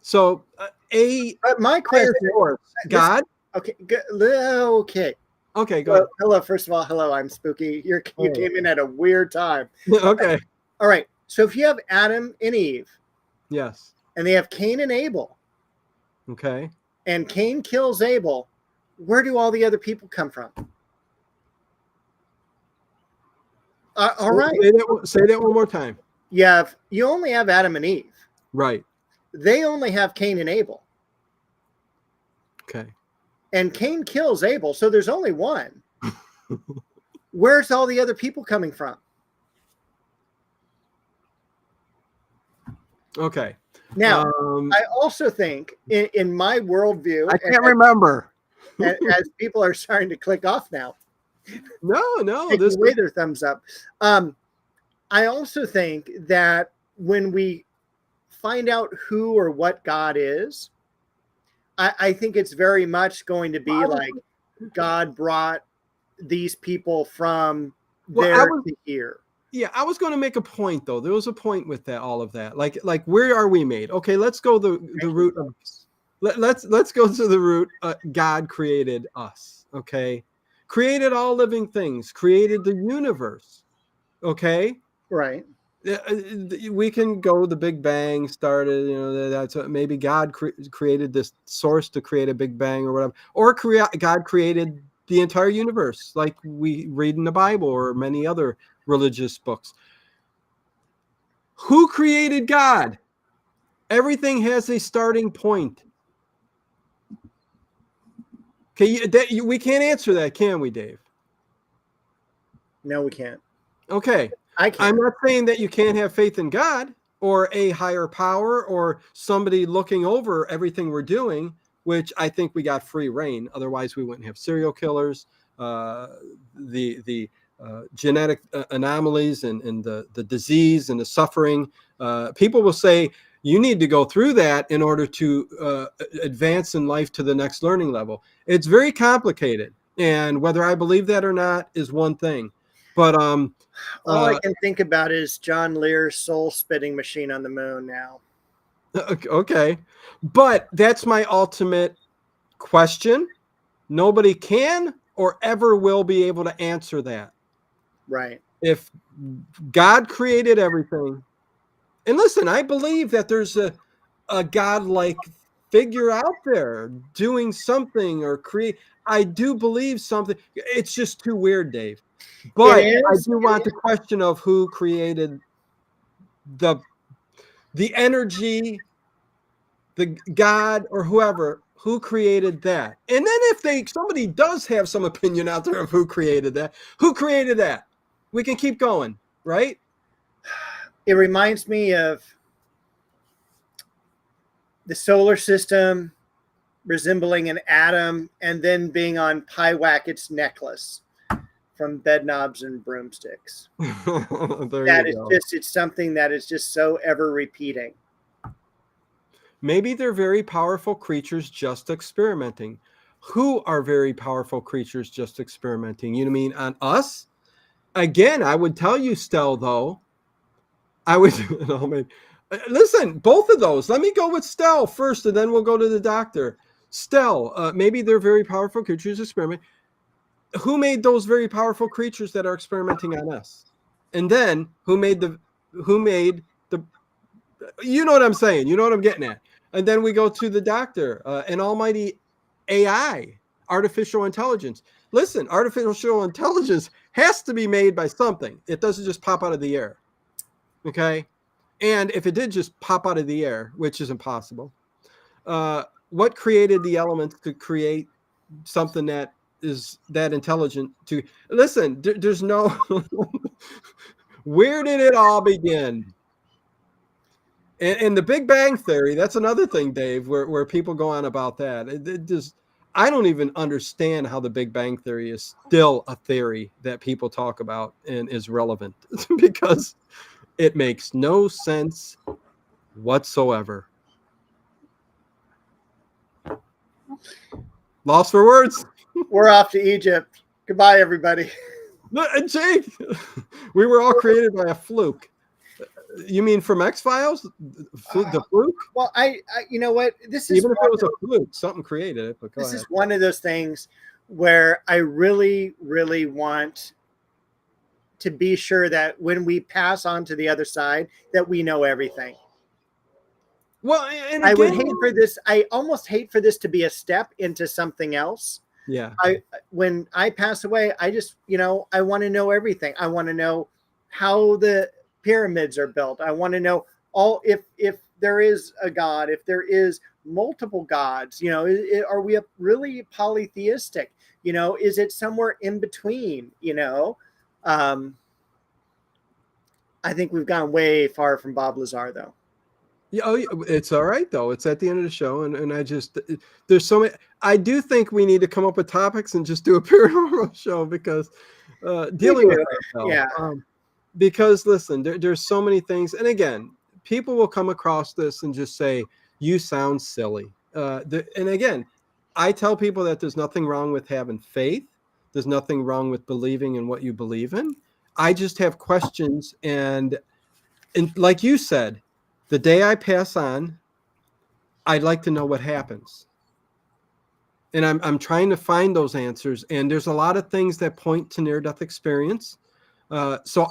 So but my question is God. Okay. Okay. Okay. Go ahead. Hello. First of all, hello. I'm Spooky. You came in at a weird time. Okay. All right. So if you have Adam and Eve. Yes. And they have Cain and Abel. Okay. And Cain kills Abel. Where do all the other people come from? All right. Say that one more time. You only have Adam and Eve. Right. They only have Cain and Abel. Okay. And Cain kills Abel, so there's only one. Where's all the other people coming from? Okay. Now, I also think in my worldview, I can't remember. as people are starting to click off now. No, this way their thumbs up. I also think that when we find out who or what God is, I think it's very much going to be like God brought these people from there to here. Yeah, I was going to make a point though. There was a point with that, all of that. Like where are we made? Okay, let's go the root of let's go to the root. God created us. Okay, created all living things. Created the universe. Okay, right. We can go the Big Bang started. That's maybe God created this source to create a Big Bang or whatever, or God created the entire universe, like we read in the Bible or many other religious books. Who created God? Everything has a starting point. Okay, we can't answer that, can we, Dave? No, we can't. Okay. I can't. I'm not saying that you can't have faith in God or a higher power or somebody looking over everything we're doing, which I think we got free reign. Otherwise, we wouldn't have serial killers, the genetic anomalies and the disease and the suffering. People will say you need to go through that in order to advance in life to the next learning level. It's very complicated. And whether I believe that or not is one thing. But all I can think about is John Lear's soul spitting machine on the moon now. Okay. But that's my ultimate question. Nobody can or ever will be able to answer that. Right. If God created everything, and listen, I believe that there's a God-like figure out there doing something or create. I do believe something. It's just too weird, Dave. But I do want the question of who created the energy, the God or whoever, who created that. And then if somebody does have some opinion out there of who created that, we can keep going, right? It reminds me of the solar system resembling an atom and then being on Pyewacket's necklace from Bedknobs and Broomsticks. It's something that is just so ever repeating. Maybe they're very powerful creatures just experimenting. who are very powerful creatures just experimenting? You know what I mean? On us? Again, I would tell you, Stell, though, I would, no, man. Listen, both of those. Let me go with Stell first, and then we'll go to the doctor. Stell, maybe they're very powerful creatures experiment. Who made those very powerful creatures that are experimenting on us? And then who made the, you know what I'm saying? You know what I'm getting at? And then we go to the doctor, an almighty AI, artificial intelligence. Listen, artificial intelligence has to be made by something. It doesn't just pop out of the air. Okay. And if it did just pop out of the air, which is impossible, what created the elements to create something that is that intelligent to listen? There's no, where did it all begin? And the Big Bang Theory, that's another thing, Dave, where people go on about that. It just, I don't even understand how the Big Bang Theory is still a theory that people talk about and is relevant because it makes no sense whatsoever. Lost for words. We're off to Egypt. Goodbye, everybody. Jake, we were all created by a fluke. You mean from X-Files? The fluke? Well, I you know what? This is even if it was a fluke, something created it. But this is one of those things where I really, really want to be sure that when we pass on to the other side, that we know everything. Well, and again, I would hate for this. I almost hate for this to be a step into something else. Yeah. When I pass away, I just, I want to know everything. I want to know how the pyramids are built. I want to know if there is a God, if there is multiple gods, are we really polytheistic? Is it somewhere in between? I think we've gone way far from Bob Lazar, though. Yeah, it's all right though. It's at the end of the show, and I just there's so many. I do think we need to come up with topics and just do a paranormal show because dealing with that, yeah. Because listen, there's so many things, and again, people will come across this and just say you sound silly. And again, I tell people that there's nothing wrong with having faith. There's nothing wrong with believing in what you believe in. I just have questions, and like you said. The day I pass on, I'd like to know what happens. And I'm trying to find those answers. And there's a lot of things that point to near-death experience. So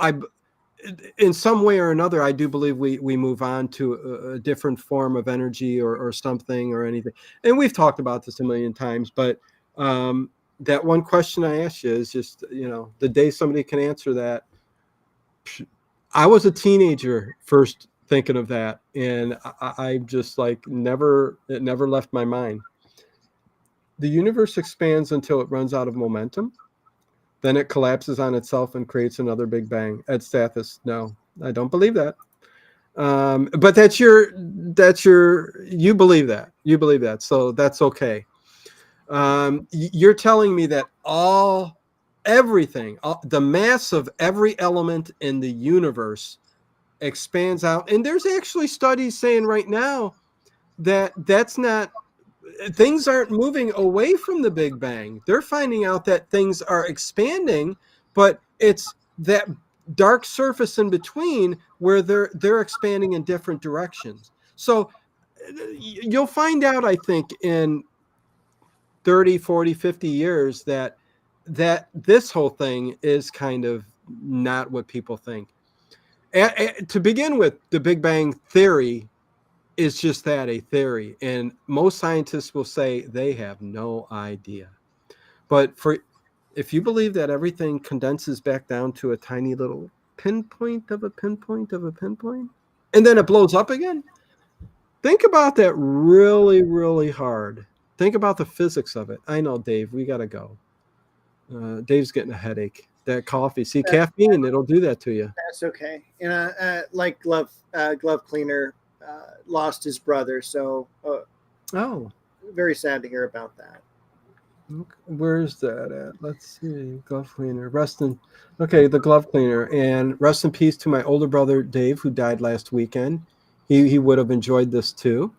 in some way or another, I do believe we move on to a different form of energy or something or anything. And we've talked about this a million times, but that one question I asked you is just, the day somebody can answer that. I was a teenager first thinking of that, and I just it never left my mind. The universe expands until it runs out of momentum, then it collapses on itself and creates another big bang. Ed Stathis, no, I don't believe that. But you believe that, so that's okay. You're telling me that everything, the mass of every element in the universe expands out, and there's actually studies saying right now that things aren't moving away from the Big Bang. They're finding out that things are expanding, but it's that dark surface in between where they're expanding in different directions. So you'll find out, I think, in 30, 40, 50 years that this whole thing is kind of not what people think. To begin with, the Big Bang Theory is just that, a theory. And most scientists will say they have no idea. But if you believe that everything condenses back down to a tiny little pinpoint of a pinpoint of a pinpoint, and then it blows up again, think about that really, really hard. Think about the physics of it. I know, Dave, we got to go. Dave's getting a headache. That coffee. See, caffeine, it'll do that to you. That's okay. And like glove cleaner lost his brother, so very sad to hear about that. Where's that at? Let's see. Glove cleaner. The glove cleaner. And rest in peace to my older brother Dave, who died last weekend. He would have enjoyed this too.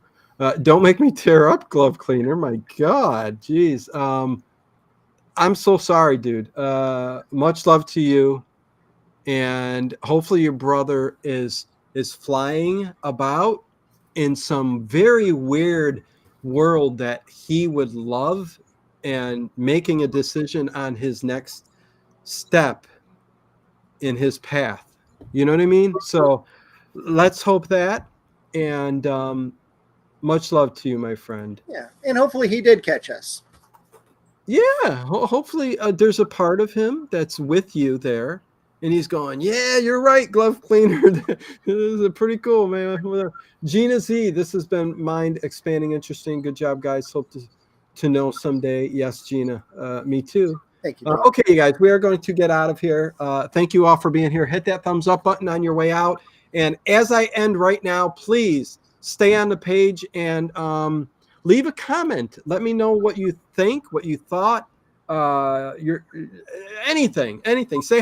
Don't make me tear up, glove cleaner. My God, geez. I'm so sorry, dude. Much love to you, and hopefully your brother is flying about in some very weird world that he would love, and making a decision on his next step in his path. You know what I mean? So let's hope that. And much love to you, my friend. Yeah, and hopefully he did catch us. Yeah, hopefully there's a part of him that's with you there, and he's going, yeah, you're right, glove cleaner. This is pretty cool, man. Gina Z, this has been mind expanding, interesting. Good job, guys. Hope to know someday. Yes, Gina, me too. Thank you. Okay, you guys, we are going to get out of here. Thank you all for being here. Hit that thumbs up button on your way out. And as I end right now, please stay on the page and leave a comment. Let me know what you think, what you thought, anything. Say